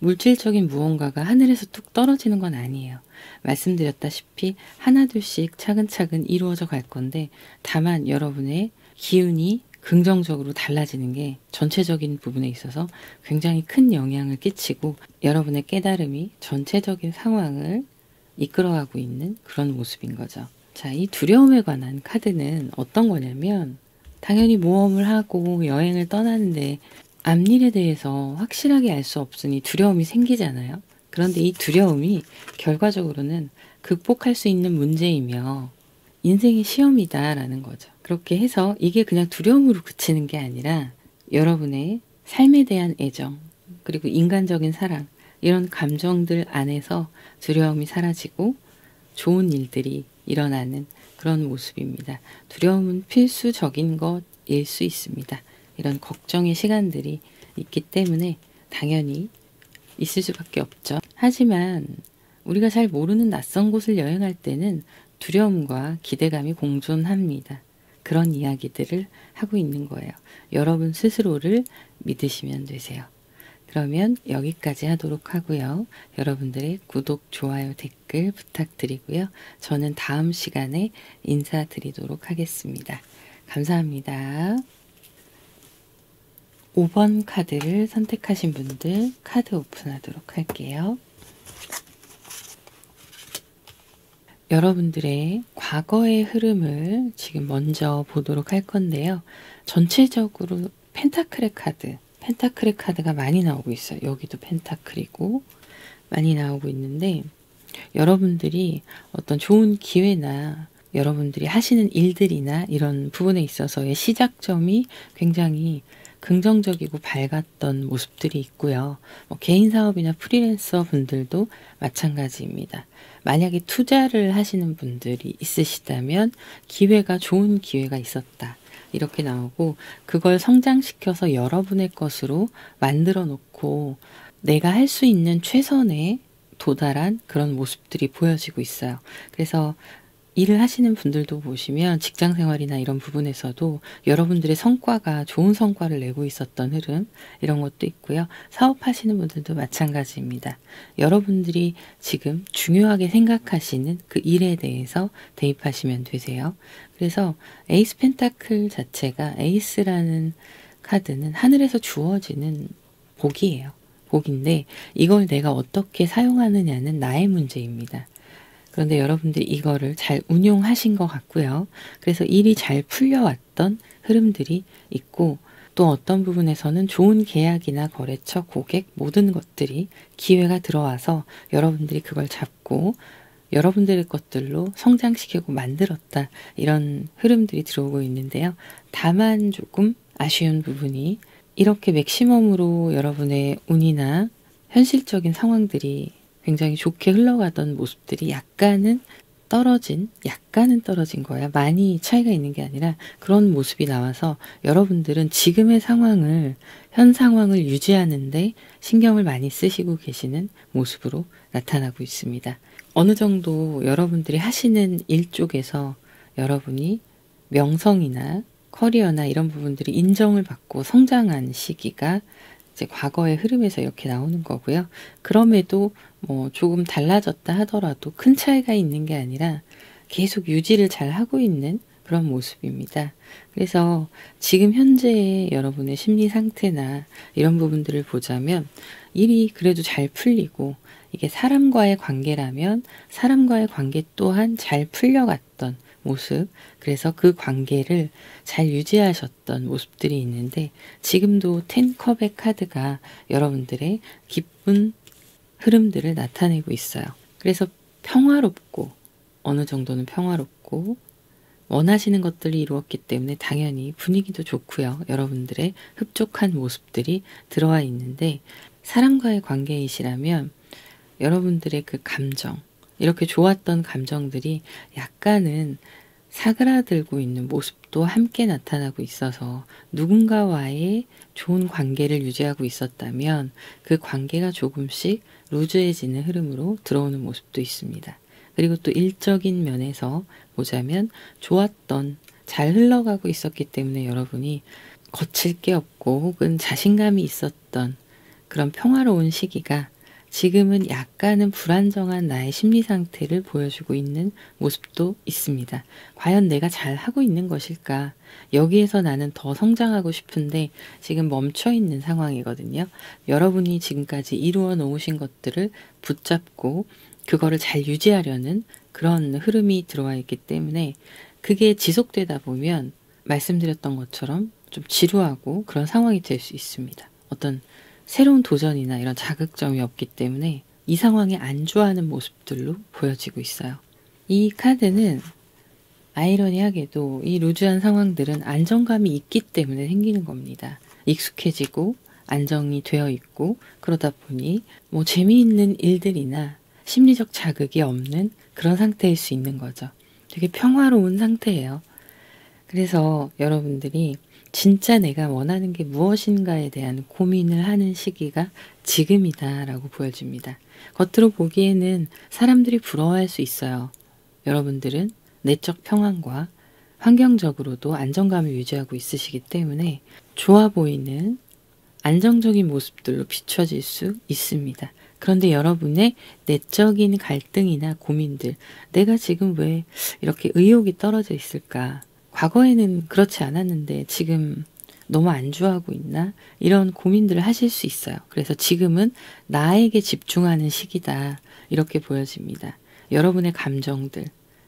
물질적인 무언가가 하늘에서 뚝 떨어지는 건 아니에요. 말씀드렸다시피 하나둘씩 차근차근 이루어져 갈 건데 다만 여러분의 기운이 긍정적으로 달라지는 게 전체적인 부분에 있어서 굉장히 큰 영향을 끼치고 여러분의 깨달음이 전체적인 상황을 이끌어가고 있는 그런 모습인 거죠. 자, 이 두려움에 관한 카드는 어떤 거냐면 당연히 모험을 하고 여행을 떠나는데 앞일에 대해서 확실하게 알 수 없으니 두려움이 생기잖아요. 그런데 이 두려움이 결과적으로는 극복할 수 있는 문제이며 인생의 시험이다라는 거죠. 그렇게 해서 이게 그냥 두려움으로 그치는 게 아니라 여러분의 삶에 대한 애정, 그리고 인간적인 사랑, 이런 감정들 안에서 두려움이 사라지고 좋은 일들이 일어나는 그런 모습입니다. 두려움은 필수적인 것일 수 있습니다. 이런 걱정의 시간들이 있기 때문에 당연히 있을 수밖에 없죠. 하지만 우리가 잘 모르는 낯선 곳을 여행할 때는 두려움과 기대감이 공존합니다. 그런 이야기들을 하고 있는 거예요. 여러분 스스로를 믿으시면 되세요. 그러면 여기까지 하도록 하고요. 여러분들의 구독, 좋아요, 댓글 부탁드리고요. 저는 다음 시간에 인사드리도록 하겠습니다. 감사합니다. 5번 카드를 선택하신 분들 카드 오픈하도록 할게요. 여러분들의 과거의 흐름을 지금 먼저 보도록 할 건데요. 전체적으로 펜타클의 카드, 펜타클의 카드가 많이 나오고 있어요. 여기도 펜타클이고 많이 나오고 있는데 여러분들이 어떤 좋은 기회나 여러분들이 하시는 일들이나 이런 부분에 있어서의 시작점이 굉장히 긍정적이고 밝았던 모습들이 있고요. 개인 사업이나 프리랜서 분들도 마찬가지입니다. 만약에 투자를 하시는 분들이 있으시다면 기회가 좋은 기회가 있었다. 이렇게 나오고 그걸 성장시켜서 여러분의 것으로 만들어 놓고 내가 할 수 있는 최선에 도달한 그런 모습들이 보여지고 있어요. 그래서 일을 하시는 분들도 보시면 직장 생활이나 이런 부분에서도 여러분들의 성과가 좋은 성과를 내고 있었던 흐름 이런 것도 있고요. 사업하시는 분들도 마찬가지입니다. 여러분들이 지금 중요하게 생각하시는 그 일에 대해서 대입하시면 되세요. 그래서 에이스 펜타클 자체가 에이스라는 카드는 하늘에서 주어지는 복이에요. 복인데 이걸 내가 어떻게 사용하느냐는 나의 문제입니다. 그런데 여러분들이 이거를 잘 운용하신 것 같고요. 그래서 일이 잘 풀려왔던 흐름들이 있고 또 어떤 부분에서는 좋은 계약이나 거래처, 고객 모든 것들이 기회가 들어와서 여러분들이 그걸 잡고 여러분들의 것들로 성장시키고 만들었다. 이런 흐름들이 들어오고 있는데요. 다만 조금 아쉬운 부분이 이렇게 맥시멈으로 여러분의 운이나 현실적인 상황들이 굉장히 좋게 흘러가던 모습들이 약간은 떨어진 거야. 많이 차이가 있는 게 아니라 그런 모습이 나와서 여러분들은 지금의 상황을, 현 상황을 유지하는데 신경을 많이 쓰시고 계시는 모습으로 나타나고 있습니다. 어느 정도 여러분들이 하시는 일 쪽에서 여러분이 명성이나 커리어나 이런 부분들이 인정을 받고 성장한 시기가 이제 과거의 흐름에서 이렇게 나오는 거고요. 그럼에도 뭐 조금 달라졌다 하더라도 큰 차이가 있는 게 아니라 계속 유지를 잘 하고 있는 그런 모습입니다. 그래서 지금 현재의 여러분의 심리 상태나 이런 부분들을 보자면 일이 그래도 잘 풀리고 이게 사람과의 관계라면 사람과의 관계 또한 잘 풀려갔던 모습, 그래서 그 관계를 잘 유지하셨던 모습들이 있는데 지금도 10컵의 카드가 여러분들의 기쁜 흐름들을 나타내고 있어요. 그래서 평화롭고 어느 정도는 평화롭고 원하시는 것들이 이루었기 때문에 당연히 분위기도 좋고요. 여러분들의 흡족한 모습들이 들어와 있는데 사람과의 관계이시라면 여러분들의 그 감정, 이렇게 좋았던 감정들이 약간은 사그라들고 있는 모습도 함께 나타나고 있어서 누군가와의 좋은 관계를 유지하고 있었다면 그 관계가 조금씩 루즈해지는 흐름으로 들어오는 모습도 있습니다. 그리고 또 일적인 면에서 보자면 좋았던, 잘 흘러가고 있었기 때문에 여러분이 거칠 게 없고 혹은 자신감이 있었던 그런 평화로운 시기가 지금은 약간은 불안정한 나의 심리 상태를 보여주고 있는 모습도 있습니다. 과연 내가 잘 하고 있는 것일까? 여기에서 나는 더 성장하고 싶은데 지금 멈춰 있는 상황이거든요. 여러분이 지금까지 이루어 놓으신 것들을 붙잡고 그거를 잘 유지하려는 그런 흐름이 들어와 있기 때문에 그게 지속되다 보면 말씀드렸던 것처럼 좀 지루하고 그런 상황이 될 수 있습니다. 어떤 새로운 도전이나 이런 자극점이 없기 때문에 이 상황에 안주하는 모습들로 보여지고 있어요. 이 카드는 아이러니하게도 이 루즈한 상황들은 안정감이 있기 때문에 생기는 겁니다. 익숙해지고 안정이 되어 있고 그러다 보니 뭐 재미있는 일들이나 심리적 자극이 없는 그런 상태일 수 있는 거죠. 되게 평화로운 상태예요. 그래서 여러분들이 진짜 내가 원하는 게 무엇인가에 대한 고민을 하는 시기가 지금이다라고 보여집니다. 겉으로 보기에는 사람들이 부러워할 수 있어요. 여러분들은 내적 평안과 환경적으로도 안정감을 유지하고 있으시기 때문에 좋아 보이는 안정적인 모습들로 비춰질 수 있습니다. 그런데 여러분의 내적인 갈등이나 고민들, 내가 지금 왜 이렇게 의욕이 떨어져 있을까? 과거에는 그렇지 않았는데 지금 너무 안주하고 있나? 이런 고민들을 하실 수 있어요. 그래서 지금은 나에게 집중하는 시기다. 이렇게 보여집니다. 여러분의 감정들,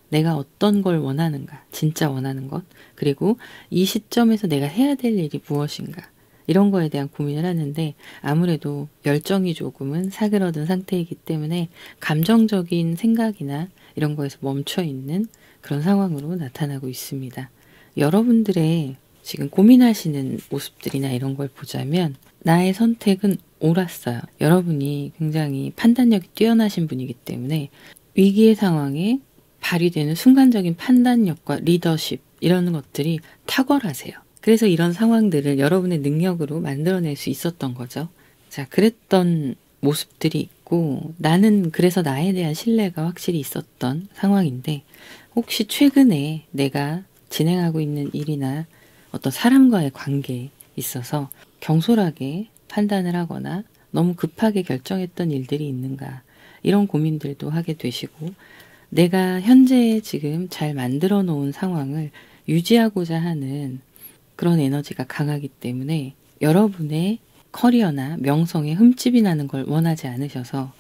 내가 어떤 걸 원하는가, 진짜 원하는 것, 그리고 이 시점에서 내가 해야 될 일이 무엇인가, 이런 거에 대한 고민을 하는데 아무래도 열정이 조금은 사그러든 상태이기 때문에 감정적인 생각이나 이런 거에서 멈춰 있는 그런 상황으로 나타나고 있습니다. 여러분들의 지금 고민하시는 모습들이나 이런 걸 보자면 나의 선택은 옳았어요. 여러분이 굉장히 판단력이 뛰어나신 분이기 때문에 위기의 상황에 발휘되는 순간적인 판단력과 리더십 이런 것들이 탁월하세요. 그래서 이런 상황들을 여러분의 능력으로 만들어낼 수 있었던 거죠. 자, 그랬던 모습들이 있고 나는 그래서 나에 대한 신뢰가 확실히 있었던 상황인데 혹시 최근에 내가 진행하고 있는 일이나 어떤 사람과의 관계에 있어서 경솔하게 판단을 하거나 너무 급하게 결정했던 일들이 있는가 이런 고민들도 하게 되시고 내가 현재 지금 잘 만들어 놓은 상황을 유지하고자 하는 그런 에너지가 강하기 때문에 여러분의 커리어나 명성에 흠집이 나는 걸 원하지 않으셔서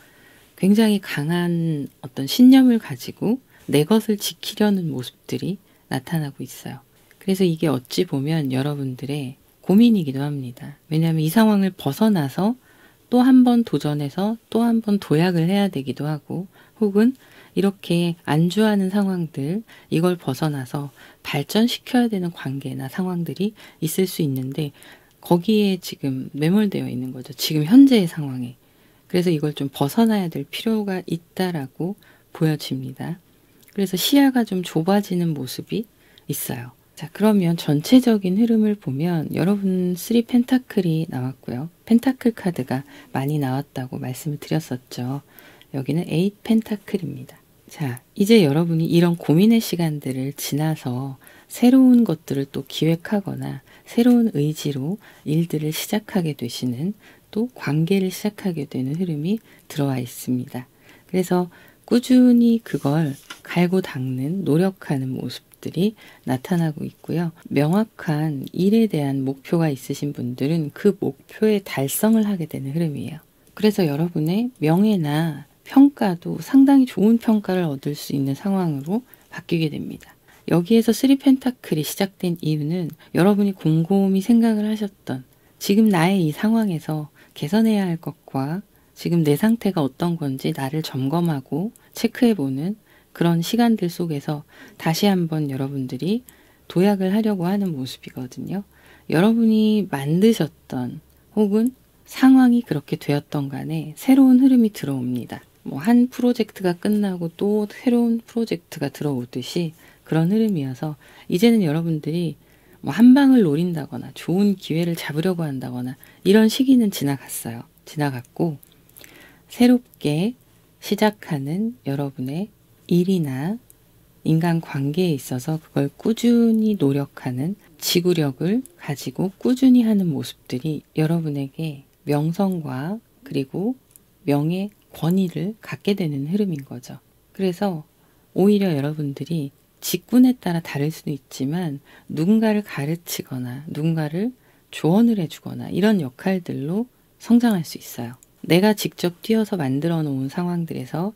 굉장히 강한 어떤 신념을 가지고 내 것을 지키려는 모습들이 나타나고 있어요. 그래서 이게 어찌 보면 여러분들의 고민이기도 합니다. 왜냐하면 이 상황을 벗어나서 또 한 번 도전해서 또 한 번 도약을 해야 되기도 하고 혹은 이렇게 안주하는 상황들 이걸 벗어나서 발전시켜야 되는 관계나 상황들이 있을 수 있는데 거기에 지금 매몰되어 있는 거죠. 지금 현재의 상황에. 그래서 이걸 좀 벗어나야 될 필요가 있다라고 보여집니다. 그래서 시야가 좀 좁아지는 모습이 있어요. 자, 그러면 전체적인 흐름을 보면 여러분 3 펜타클이 나왔고요. 펜타클 카드가 많이 나왔다고 말씀을 드렸었죠. 여기는 8 펜타클입니다. 자, 이제 여러분이 이런 고민의 시간들을 지나서 새로운 것들을 또 기획하거나 새로운 의지로 일들을 시작하게 되시는 또 관계를 시작하게 되는 흐름이 들어와 있습니다. 그래서 꾸준히 그걸 갈고 닦는 노력하는 모습들이 나타나고 있고요. 명확한 일에 대한 목표가 있으신 분들은 그 목표의 달성을 하게 되는 흐름이에요. 그래서 여러분의 명예나 평가도 상당히 좋은 평가를 얻을 수 있는 상황으로 바뀌게 됩니다. 여기에서 3 펜타클이 시작된 이유는 여러분이 곰곰이 생각을 하셨던 지금 나의 이 상황에서 개선해야 할 것과 지금 내 상태가 어떤 건지 나를 점검하고 체크해보는 그런 시간들 속에서 다시 한번 여러분들이 도약을 하려고 하는 모습이거든요. 여러분이 만드셨던 혹은 상황이 그렇게 되었던 간에 새로운 흐름이 들어옵니다. 뭐 한 프로젝트가 끝나고 또 새로운 프로젝트가 들어오듯이 그런 흐름이어서 이제는 여러분들이 뭐 한 방을 노린다거나 좋은 기회를 잡으려고 한다거나 이런 시기는 지나갔어요. 지나갔고 새롭게 시작하는 여러분의 일이나 인간관계에 있어서 그걸 꾸준히 노력하는 지구력을 가지고 꾸준히 하는 모습들이 여러분에게 명성과 그리고 명예, 권위를 갖게 되는 흐름인 거죠. 그래서 오히려 여러분들이 직군에 따라 다를 수도 있지만 누군가를 가르치거나 누군가를 조언을 해주거나 이런 역할들로 성장할 수 있어요. 내가 직접 뛰어서 만들어 놓은 상황들에서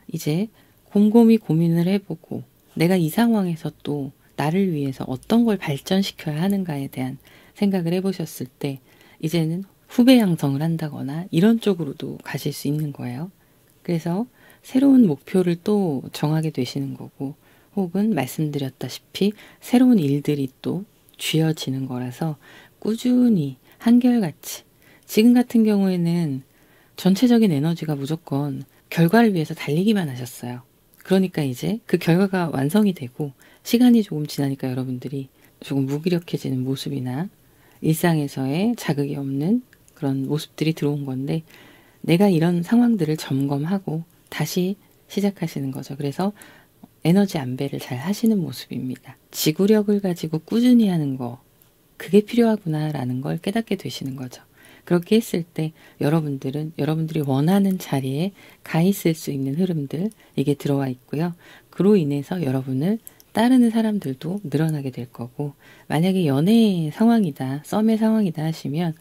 이제 곰곰이 고민을 해보고 내가 이 상황에서 또 나를 위해서 어떤 걸 발전시켜야 하는가에 대한 생각을 해보셨을 때 이제는 후배 양성을 한다거나 이런 쪽으로도 가실 수 있는 거예요. 그래서 새로운 목표를 또 정하게 되시는 거고 혹은 말씀드렸다시피 새로운 일들이 또 쥐어지는 거라서 꾸준히 한결같이 지금 같은 경우에는 전체적인 에너지가 무조건 결과를 위해서 달리기만 하셨어요. 그러니까 이제 그 결과가 완성이 되고 시간이 조금 지나니까 여러분들이 조금 무기력해지는 모습이나 일상에서의 자극이 없는 그런 모습들이 들어온 건데 내가 이런 상황들을 점검하고 다시 시작하시는 거죠. 그래서 에너지 안배를 잘 하시는 모습입니다. 지구력을 가지고 꾸준히 하는 거 그게 필요하구나라는 걸 깨닫게 되시는 거죠. 그렇게 했을 때 여러분들은 여러분들이 원하는 자리에 가 있을 수 있는 흐름들 이게 들어와 있고요. 그로 인해서 여러분을 따르는 사람들도 늘어나게 될 거고 만약에 연애 상황이다, 썸의 상황이다 하시면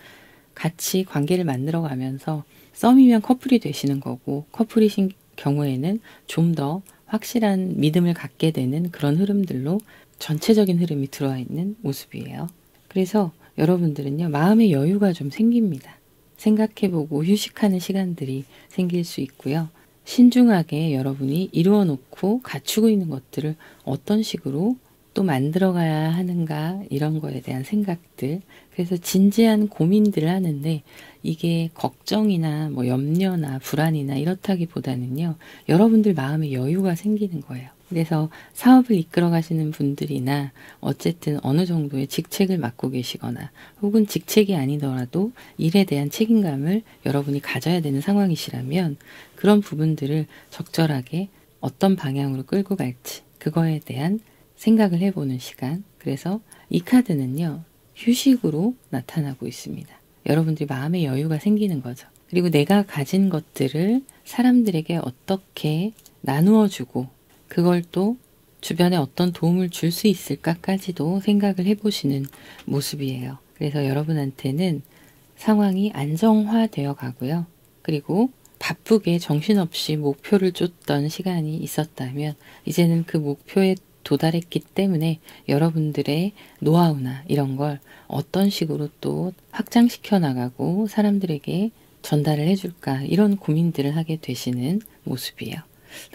같이 관계를 만들어 가면서 썸이면 커플이 되시는 거고 커플이신 경우에는 좀 더 확실한 믿음을 갖게 되는 그런 흐름들로 전체적인 흐름이 들어와 있는 모습이에요. 그래서 여러분들은요, 마음의 여유가 좀 생깁니다. 생각해보고 휴식하는 시간들이 생길 수 있고요. 신중하게 여러분이 이루어 놓고 갖추고 있는 것들을 어떤 식으로 또 만들어가야 하는가 이런 거에 대한 생각들 그래서 진지한 고민들을 하는데 이게 걱정이나 뭐 염려나 불안이나 이렇다기보다는요 여러분들 마음에 여유가 생기는 거예요. 그래서 사업을 이끌어 가시는 분들이나 어쨌든 어느 정도의 직책을 맡고 계시거나 혹은 직책이 아니더라도 일에 대한 책임감을 여러분이 가져야 되는 상황이시라면 그런 부분들을 적절하게 어떤 방향으로 끌고 갈지 그거에 대한 생각을 해보는 시간. 그래서 이 카드는요. 휴식으로 나타나고 있습니다. 여러분들이 마음의 여유가 생기는 거죠. 그리고 내가 가진 것들을 사람들에게 어떻게 나누어 주고 그걸 또 주변에 어떤 도움을 줄 수 있을까까지도 생각을 해보시는 모습이에요. 그래서 여러분한테는 상황이 안정화되어 가고요. 그리고 바쁘게 정신없이 목표를 쫓던 시간이 있었다면 이제는 그 목표에 도달했기 때문에 여러분들의 노하우나 이런 걸 어떤 식으로 또 확장시켜 나가고 사람들에게 전달을 해줄까 이런 고민들을 하게 되시는 모습이에요.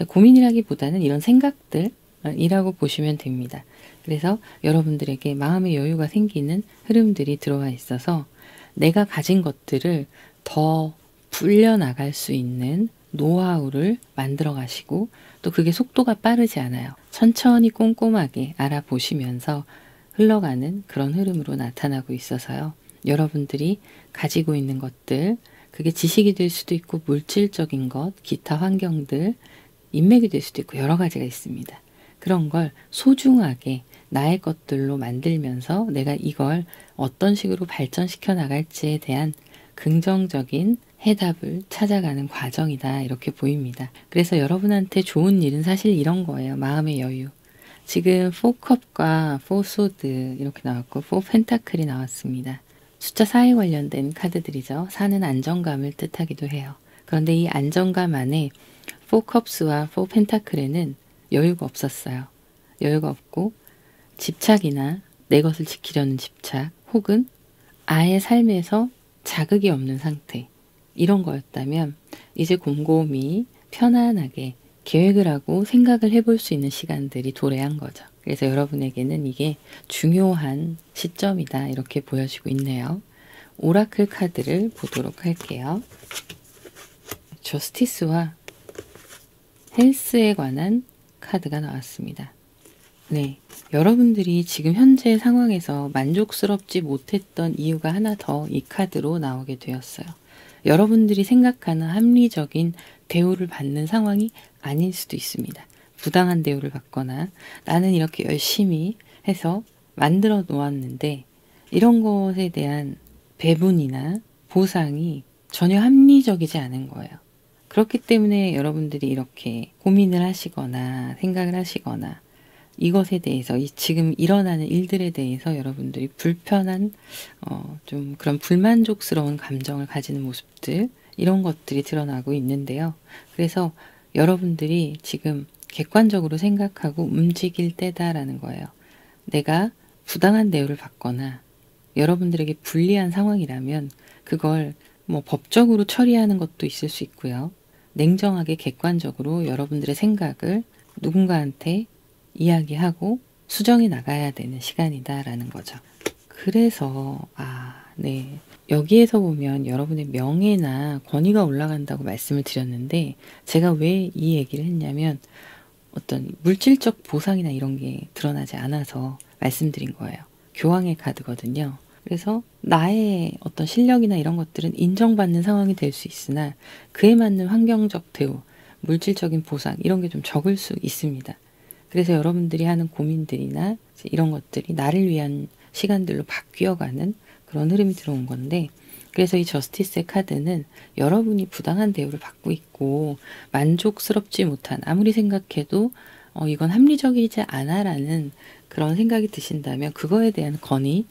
고민이라기보다는 이런 생각들이라고 보시면 됩니다. 그래서 여러분들에게 마음의 여유가 생기는 흐름들이 들어와 있어서 내가 가진 것들을 더 불려나갈 수 있는 노하우를 만들어 가시고 또 그게 속도가 빠르지 않아요. 천천히 꼼꼼하게 알아보시면서 흘러가는 그런 흐름으로 나타나고 있어서요. 여러분들이 가지고 있는 것들, 그게 지식이 될 수도 있고 물질적인 것, 기타 환경들, 인맥이 될 수도 있고 여러 가지가 있습니다. 그런 걸 소중하게 나의 것들로 만들면서 내가 이걸 어떤 식으로 발전시켜 나갈지에 대한 긍정적인 해답을 찾아가는 과정이다 이렇게 보입니다. 그래서 여러분한테 좋은 일은 사실 이런 거예요. 마음의 여유. 지금 4컵과 4소드 이렇게 나왔고 4펜타클이 나왔습니다. 숫자 4에 관련된 카드들이죠. 4는 안정감을 뜻하기도 해요. 그런데 이 안정감 안에 4컵스와 4펜타클에는 여유가 없었어요. 여유가 없고 집착이나 내 것을 지키려는 집착 혹은 아예 삶에서 자극이 없는 상태 이런 거였다면 이제 곰곰이 편안하게 계획을 하고 생각을 해볼 수 있는 시간들이 도래한 거죠. 그래서 여러분에게는 이게 중요한 시점이다 이렇게 보여지고 있네요. 오라클 카드를 보도록 할게요. 저스티스와 헬스에 관한 카드가 나왔습니다. 네, 여러분들이 지금 현재 상황에서 만족스럽지 못했던 이유가 하나 더 이 카드로 나오게 되었어요. 여러분들이 생각하는 합리적인 대우를 받는 상황이 아닐 수도 있습니다. 부당한 대우를 받거나 나는 이렇게 열심히 해서 만들어 놓았는데 이런 것에 대한 배분이나 보상이 전혀 합리적이지 않은 거예요. 그렇기 때문에 여러분들이 이렇게 고민을 하시거나 생각을 하시거나 이것에 대해서 지금 일어나는 일들에 대해서 여러분들이 불편한 좀 그런 불만족스러운 감정을 가지는 모습들, 이런 것들이 드러나고 있는데요. 그래서 여러분들이 지금 객관적으로 생각하고 움직일 때다라는 거예요. 내가 부당한 대우를 받거나 여러분들에게 불리한 상황이라면 그걸 뭐 법적으로 처리하는 것도 있을 수 있고요. 냉정하게 객관적으로 여러분들의 생각을 누군가한테 이야기하고 수정해 나가야 되는 시간이다라는 거죠. 그래서 네. 여기에서 보면 여러분의 명예나 권위가 올라간다고 말씀을 드렸는데, 제가 왜 이 얘기를 했냐면 어떤 물질적 보상이나 이런 게 드러나지 않아서 말씀드린 거예요. 교황의 카드거든요. 그래서 나의 어떤 실력이나 이런 것들은 인정받는 상황이 될 수 있으나 그에 맞는 환경적 대우, 물질적인 보상 이런 게 좀 적을 수 있습니다. 그래서 여러분들이 하는 고민들이나 이런 것들이 나를 위한 시간들로 바뀌어가는 그런 흐름이 들어온 건데, 그래서 이 저스티스의 카드는 여러분이 부당한 대우를 받고 있고 만족스럽지 못한, 아무리 생각해도 이건 합리적이지 않아라는 그런 생각이 드신다면 그거에 대한 건의,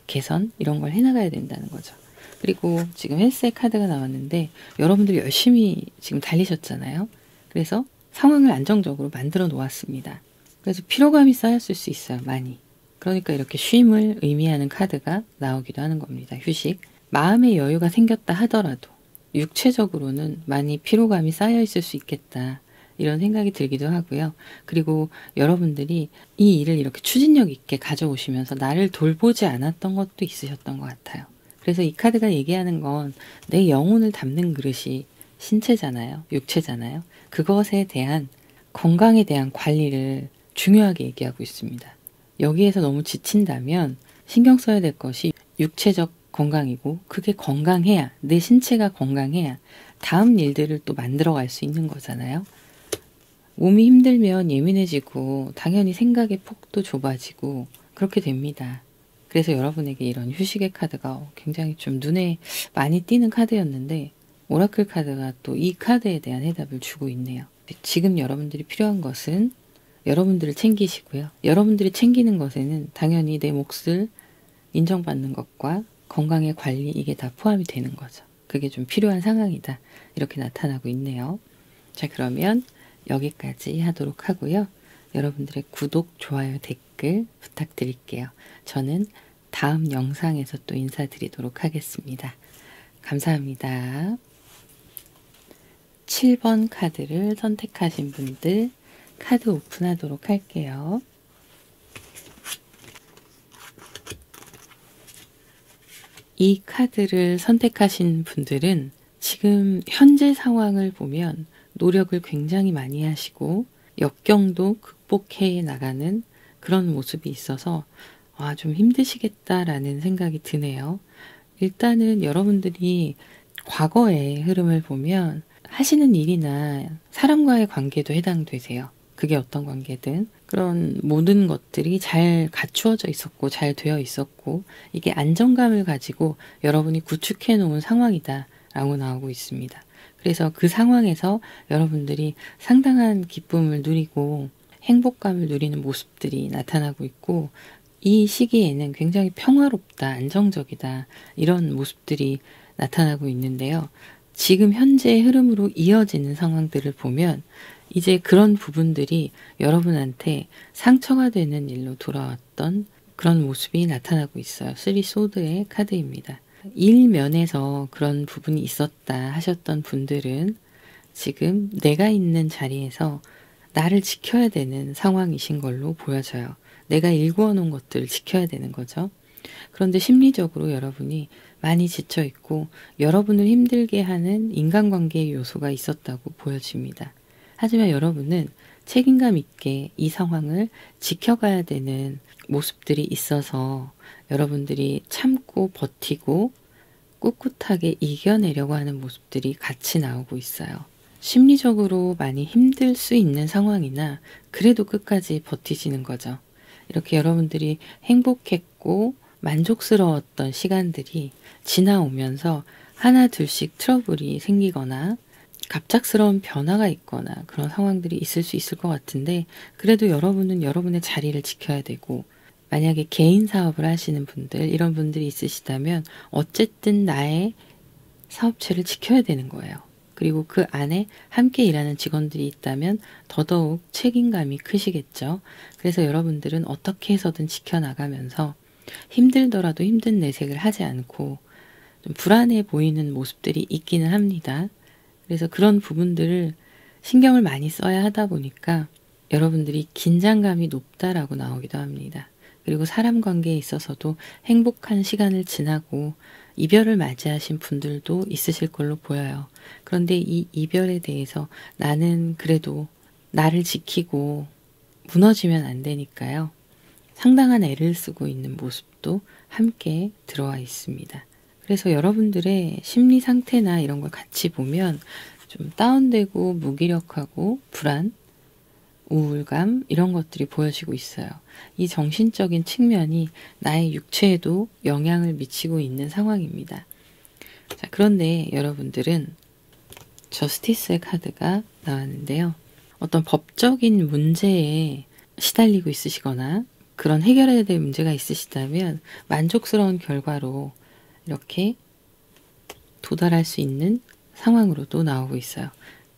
개선 이런 걸 해나가야 된다는 거죠. 그리고 지금 헬스의 카드가 나왔는데 여러분들 열심히 지금 달리셨잖아요. 그래서 상황을 안정적으로 만들어 놓았습니다. 그래서 피로감이 쌓였을 수 있어요. 많이. 그러니까 이렇게 쉼을 의미하는 카드가 나오기도 하는 겁니다. 휴식. 마음의 여유가 생겼다 하더라도 육체적으로는 많이 피로감이 쌓여 있을 수 있겠다. 이런 생각이 들기도 하고요. 그리고 여러분들이 이 일을 이렇게 추진력 있게 가져오시면서 나를 돌보지 않았던 것도 있으셨던 것 같아요. 그래서 이 카드가 얘기하는 건 내 영혼을 담는 그릇이 신체잖아요. 육체잖아요. 그것에 대한 건강에 대한 관리를 중요하게 얘기하고 있습니다. 여기에서 너무 지친다면 신경 써야 될 것이 육체적 건강이고, 그게 건강해야, 내 신체가 건강해야 다음 일들을 또 만들어갈 수 있는 거잖아요. 몸이 힘들면 예민해지고 당연히 생각의 폭도 좁아지고 그렇게 됩니다. 그래서 여러분에게 이런 휴식의 카드가 굉장히 좀 눈에 많이 띄는 카드였는데, 오라클 카드가 또 이 카드에 대한 해답을 주고 있네요. 지금 여러분들이 필요한 것은 여러분들을 챙기시고요. 여러분들이 챙기는 것에는 당연히 내 몫을 인정받는 것과 건강의 관리, 이게 다 포함이 되는 거죠. 그게 좀 필요한 상황이다. 이렇게 나타나고 있네요. 자, 그러면 여기까지 하도록 하고요. 여러분들의 구독, 좋아요, 댓글 부탁드릴게요. 저는 다음 영상에서 또 인사드리도록 하겠습니다. 감사합니다. 7번 카드를 선택하신 분들 카드 오픈하도록 할게요. 이 카드를 선택하신 분들은 지금 현재 상황을 보면 노력을 굉장히 많이 하시고 역경도 극복해 나가는 그런 모습이 있어서 좀 힘드시겠다라는 생각이 드네요. 일단은 여러분들이 과거의 흐름을 보면 하시는 일이나 사람과의 관계도 해당되세요. 그게 어떤 관계든 그런 모든 것들이 잘 갖추어져 있었고 잘 되어 있었고 이게 안정감을 가지고 여러분이 구축해 놓은 상황이다 라고 나오고 있습니다. 그래서 그 상황에서 여러분들이 상당한 기쁨을 누리고 행복감을 누리는 모습들이 나타나고 있고, 이 시기에는 굉장히 평화롭다, 안정적이다 이런 모습들이 나타나고 있는데요. 지금 현재의 흐름으로 이어지는 상황들을 보면 이제 그런 부분들이 여러분한테 상처가 되는 일로 돌아왔던 그런 모습이 나타나고 있어요. 3 소드의 카드입니다. 일면에서 그런 부분이 있었다 하셨던 분들은 지금 내가 있는 자리에서 나를 지켜야 되는 상황이신 걸로 보여져요. 내가 일구어 놓은 것들을 지켜야 되는 거죠. 그런데 심리적으로 여러분이 많이 지쳐 있고 여러분을 힘들게 하는 인간관계의 요소가 있었다고 보여집니다. 하지만 여러분은 책임감 있게 이 상황을 지켜가야 되는 모습들이 있어서 여러분들이 참고 버티고 꿋꿋하게 이겨내려고 하는 모습들이 같이 나오고 있어요. 심리적으로 많이 힘들 수 있는 상황이나 그래도 끝까지 버티시는 거죠. 이렇게 여러분들이 행복했고 만족스러웠던 시간들이 지나오면서 하나 둘씩 트러블이 생기거나 갑작스러운 변화가 있거나 그런 상황들이 있을 수 있을 것 같은데, 그래도 여러분은 여러분의 자리를 지켜야 되고, 만약에 개인 사업을 하시는 분들, 이런 분들이 있으시다면 어쨌든 나의 사업체를 지켜야 되는 거예요. 그리고 그 안에 함께 일하는 직원들이 있다면 더더욱 책임감이 크시겠죠. 그래서 여러분들은 어떻게 해서든 지켜나가면서 힘들더라도 힘든 내색을 하지 않고 좀 불안해 보이는 모습들이 있기는 합니다. 그래서 그런 부분들을 신경을 많이 써야 하다 보니까 여러분들이 긴장감이 높다라고 나오기도 합니다. 그리고 사람 관계에 있어서도 행복한 시간을 지나고 이별을 맞이하신 분들도 있으실 걸로 보여요. 그런데 이 이별에 대해서 나는 그래도 나를 지키고 무너지면 안 되니까요. 상당한 애를 쓰고 있는 모습도 함께 들어와 있습니다. 그래서 여러분들의 심리 상태나 이런 걸 같이 보면 좀 다운되고 무기력하고 불안, 우울감 이런 것들이 보여지고 있어요. 이 정신적인 측면이 나의 육체에도 영향을 미치고 있는 상황입니다. 자, 그런데 여러분들은 저스티스의 카드가 나왔는데요. 어떤 법적인 문제에 시달리고 있으시거나 그런 해결해야 될 문제가 있으시다면 만족스러운 결과로 이렇게 도달할 수 있는 상황으로도 나오고 있어요.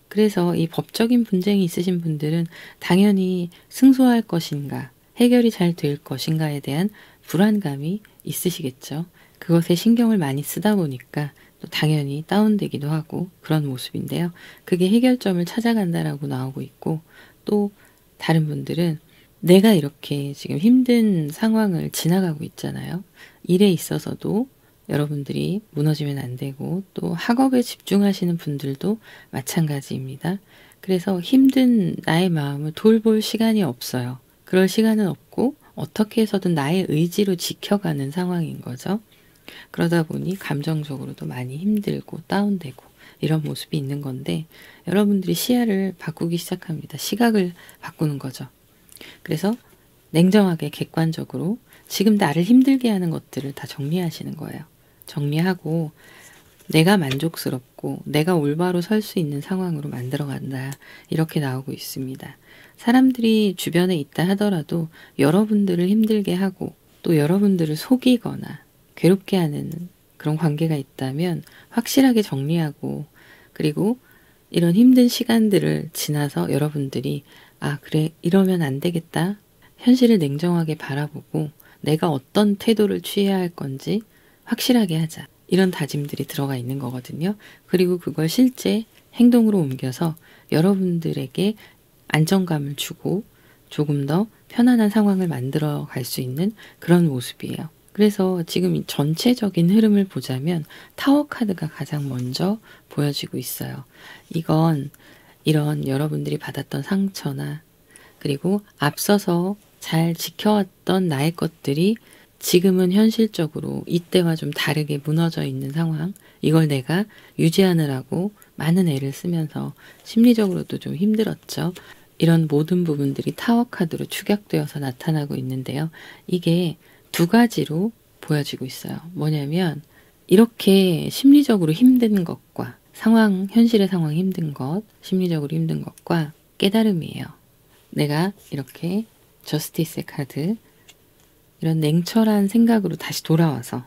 그래서 이 법적인 분쟁이 있으신 분들은 당연히 승소할 것인가, 해결이 잘 될 것인가에 대한 불안감이 있으시겠죠. 그것에 신경을 많이 쓰다 보니까 또 당연히 다운되기도 하고 그런 모습인데요. 그게 해결점을 찾아간다라고 나오고 있고, 또 다른 분들은 내가 이렇게 지금 힘든 상황을 지나가고 있잖아요. 일에 있어서도 여러분들이 무너지면 안 되고, 또 학업에 집중하시는 분들도 마찬가지입니다. 그래서 힘든 나의 마음을 돌볼 시간이 없어요. 그럴 시간은 없고 어떻게 해서든 나의 의지로 지켜가는 상황인 거죠. 그러다 보니 감정적으로도 많이 힘들고 다운되고 이런 모습이 있는 건데, 여러분들이 시야를 바꾸기 시작합니다. 시각을 바꾸는 거죠. 그래서 냉정하게 객관적으로 지금 나를 힘들게 하는 것들을 다 정리하시는 거예요. 정리하고 내가 만족스럽고 내가 올바로 설 수 있는 상황으로 만들어 간다. 이렇게 나오고 있습니다. 사람들이 주변에 있다 하더라도 여러분들을 힘들게 하고 또 여러분들을 속이거나 괴롭게 하는 그런 관계가 있다면 확실하게 정리하고, 그리고 이런 힘든 시간들을 지나서 여러분들이 아, 그래, 이러면 안 되겠다. 현실을 냉정하게 바라보고 내가 어떤 태도를 취해야 할 건지 확실하게 하자. 이런 다짐들이 들어가 있는 거거든요. 그리고 그걸 실제 행동으로 옮겨서 여러분들에게 안정감을 주고 조금 더 편안한 상황을 만들어 갈 수 있는 그런 모습이에요. 그래서 지금 전체적인 흐름을 보자면 타워 카드가 가장 먼저 보여지고 있어요. 이건 이런 여러분들이 받았던 상처나 그리고 앞서서 잘 지켜왔던 나의 것들이 지금은 현실적으로 이때와 좀 다르게 무너져 있는 상황, 이걸 내가 유지하느라고 많은 애를 쓰면서 심리적으로도 좀 힘들었죠. 이런 모든 부분들이 타워 카드로 축약되어서 나타나고 있는데요. 이게 두 가지로 보여지고 있어요. 뭐냐면 이렇게 심리적으로 힘든 것과 현실의 상황 힘든 것, 심리적으로 힘든 것과 깨달음이에요. 내가 이렇게 저스티스의 카드, 이런 냉철한 생각으로 다시 돌아와서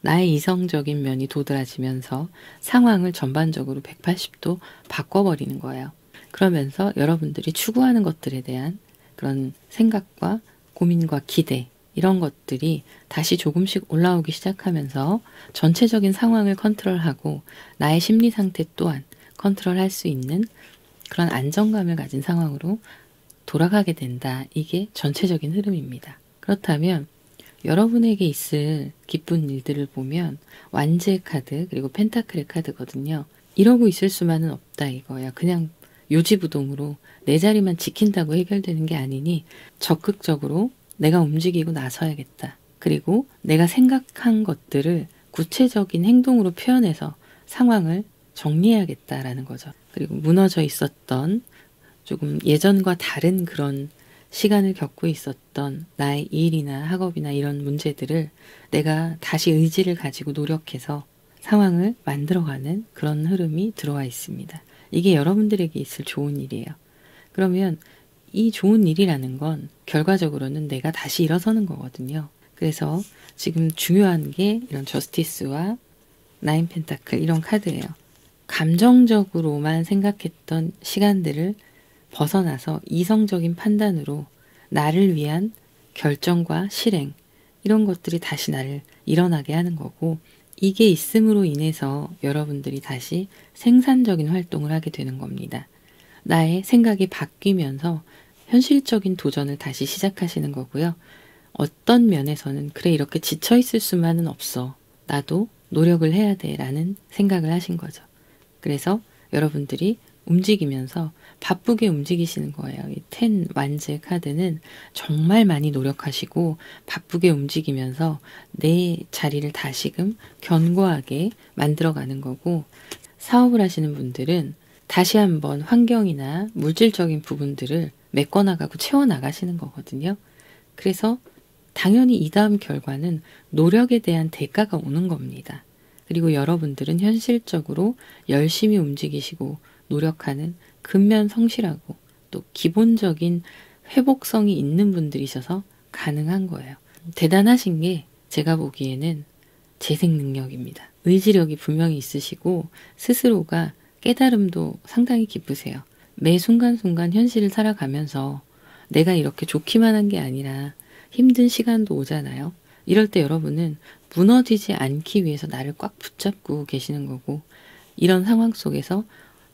나의 이성적인 면이 도드라지면서 상황을 전반적으로 180도 바꿔버리는 거예요. 그러면서 여러분들이 추구하는 것들에 대한 그런 생각과 고민과 기대, 이런 것들이 다시 조금씩 올라오기 시작하면서 전체적인 상황을 컨트롤하고 나의 심리 상태 또한 컨트롤할 수 있는 그런 안정감을 가진 상황으로 돌아가게 된다. 이게 전체적인 흐름입니다. 그렇다면 여러분에게 있을 기쁜 일들을 보면 완지의 카드 그리고 펜타클의 카드거든요. 이러고 있을 수만은 없다 이거야. 그냥 요지부동으로 내 자리만 지킨다고 해결되는 게 아니니 적극적으로 내가 움직이고 나서야겠다. 그리고 내가 생각한 것들을 구체적인 행동으로 표현해서 상황을 정리해야겠다라는 거죠. 그리고 무너져 있었던 조금 예전과 다른 그런 시간을 겪고 있었던 나의 일이나 학업이나 이런 문제들을 내가 다시 의지를 가지고 노력해서 상황을 만들어가는 그런 흐름이 들어와 있습니다. 이게 여러분들에게 있을 좋은 일이에요. 그러면 이 좋은 일이라는 건 결과적으로는 내가 다시 일어서는 거거든요. 그래서 지금 중요한 게 이런 저스티스와 나인 펜타클 이런 카드예요. 감정적으로만 생각했던 시간들을 벗어나서 이성적인 판단으로 나를 위한 결정과 실행 이런 것들이 다시 나를 일어나게 하는 거고, 이게 있음으로 인해서 여러분들이 다시 생산적인 활동을 하게 되는 겁니다. 나의 생각이 바뀌면서 현실적인 도전을 다시 시작하시는 거고요. 어떤 면에서는 그래 이렇게 지쳐있을 수만은 없어. 나도 노력을 해야 돼 라는 생각을 하신 거죠. 그래서 여러분들이 움직이면서 바쁘게 움직이시는 거예요. 이 10 완즈의 카드는 정말 많이 노력하시고 바쁘게 움직이면서 내 자리를 다시금 견고하게 만들어가는 거고, 사업을 하시는 분들은 다시 한번 환경이나 물질적인 부분들을 메꿔나가고 채워나가시는 거거든요. 그래서 당연히 이 다음 결과는 노력에 대한 대가가 오는 겁니다. 그리고 여러분들은 현실적으로 열심히 움직이시고 노력하는 근면 성실하고 또 기본적인 회복성이 있는 분들이셔서 가능한 거예요. 대단하신 게 제가 보기에는 재생 능력입니다. 의지력이 분명히 있으시고 스스로가 깨달음도 상당히 깊으세요. 매 순간순간 현실을 살아가면서 내가 이렇게 좋기만 한 게 아니라 힘든 시간도 오잖아요. 이럴 때 여러분은 무너지지 않기 위해서 나를 꽉 붙잡고 계시는 거고, 이런 상황 속에서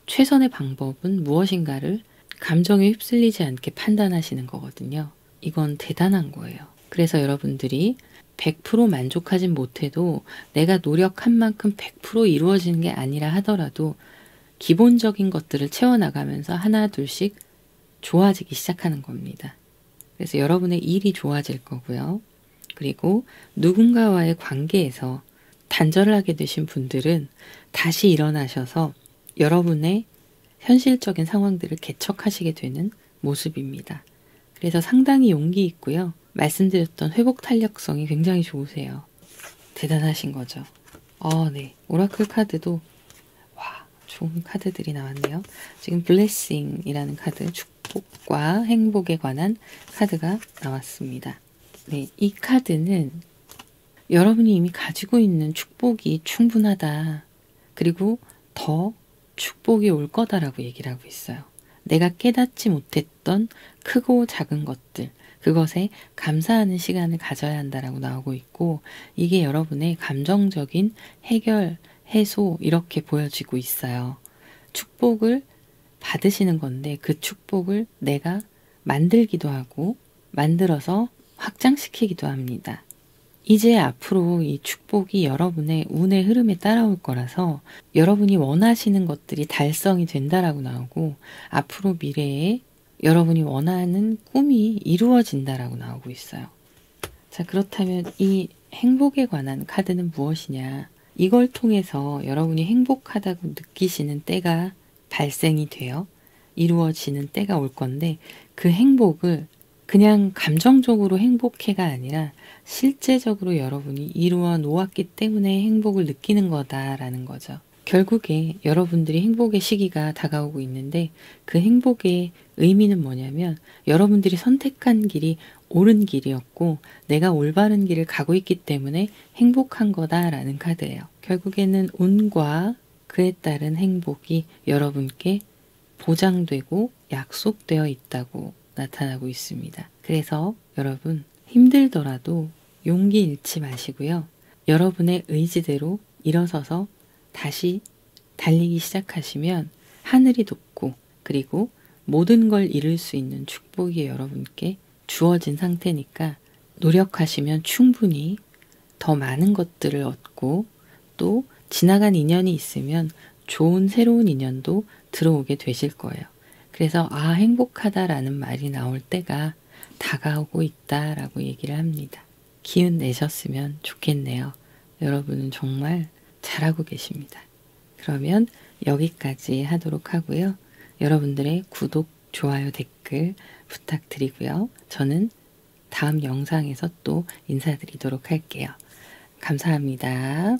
최선의 방법은 무엇인가를 감정에 휩쓸리지 않게 판단하시는 거거든요. 이건 대단한 거예요. 그래서 여러분들이 100% 만족하진 못해도 내가 노력한 만큼 100% 이루어지는 게 아니라 하더라도 기본적인 것들을 채워나가면서 하나 둘씩 좋아지기 시작하는 겁니다. 그래서 여러분의 일이 좋아질 거고요. 그리고 누군가와의 관계에서 단절을 하게 되신 분들은 다시 일어나셔서 여러분의 현실적인 상황들을 개척하시게 되는 모습입니다. 그래서 상당히 용기 있고요. 말씀드렸던 회복 탄력성이 굉장히 좋으세요. 대단하신 거죠. 네. 오라클 카드도 좋은 카드들이 나왔네요. 지금 블레싱이라는 카드, 축복과 행복에 관한 카드가 나왔습니다. 네, 이 카드는 여러분이 이미 가지고 있는 축복이 충분하다. 그리고 더 축복이 올 거다라고 얘기를 하고 있어요. 내가 깨닫지 못했던 크고 작은 것들, 그것에 감사하는 시간을 가져야 한다라고 나오고 있고, 이게 여러분의 감정적인 해결, 해소 이렇게 보여지고 있어요. 축복을 받으시는 건데 그 축복을 내가 만들기도 하고 만들어서 확장시키기도 합니다. 이제 앞으로 이 축복이 여러분의 운의 흐름에 따라올 거라서 여러분이 원하시는 것들이 달성이 된다라고 나오고, 앞으로 미래에 여러분이 원하는 꿈이 이루어진다라고 나오고 있어요. 자, 그렇다면 이 행복에 관한 카드는 무엇이냐? 이걸 통해서 여러분이 행복하다고 느끼시는 때가 발생이 되어 이루어지는 때가 올 건데, 그 행복을 그냥 감정적으로 행복해가 아니라 실제적으로 여러분이 이루어 놓았기 때문에 행복을 느끼는 거다라는 거죠. 결국에 여러분들이 행복의 시기가 다가오고 있는데, 그 행복의 의미는 뭐냐면 여러분들이 선택한 길이 옳은 길이었고 내가 올바른 길을 가고 있기 때문에 행복한 거다라는 카드예요. 결국에는 운과 그에 따른 행복이 여러분께 보장되고 약속되어 있다고 나타나고 있습니다. 그래서 여러분 힘들더라도 용기 잃지 마시고요. 여러분의 의지대로 일어서서 다시 달리기 시작하시면 하늘이 돕고, 그리고 모든 걸 이룰 수 있는 축복이 여러분께 주어진 상태니까 노력하시면 충분히 더 많은 것들을 얻고, 또 지나간 인연이 있으면 좋은 새로운 인연도 들어오게 되실 거예요. 그래서 행복하다라는 말이 나올 때가 다가오고 있다라고 얘기를 합니다. 기운 내셨으면 좋겠네요. 여러분은 정말 잘하고 계십니다. 그러면 여기까지 하도록 하고요. 여러분들의 구독, 좋아요, 댓글 부탁드리고요. 저는 다음 영상에서 또 인사드리도록 할게요. 감사합니다.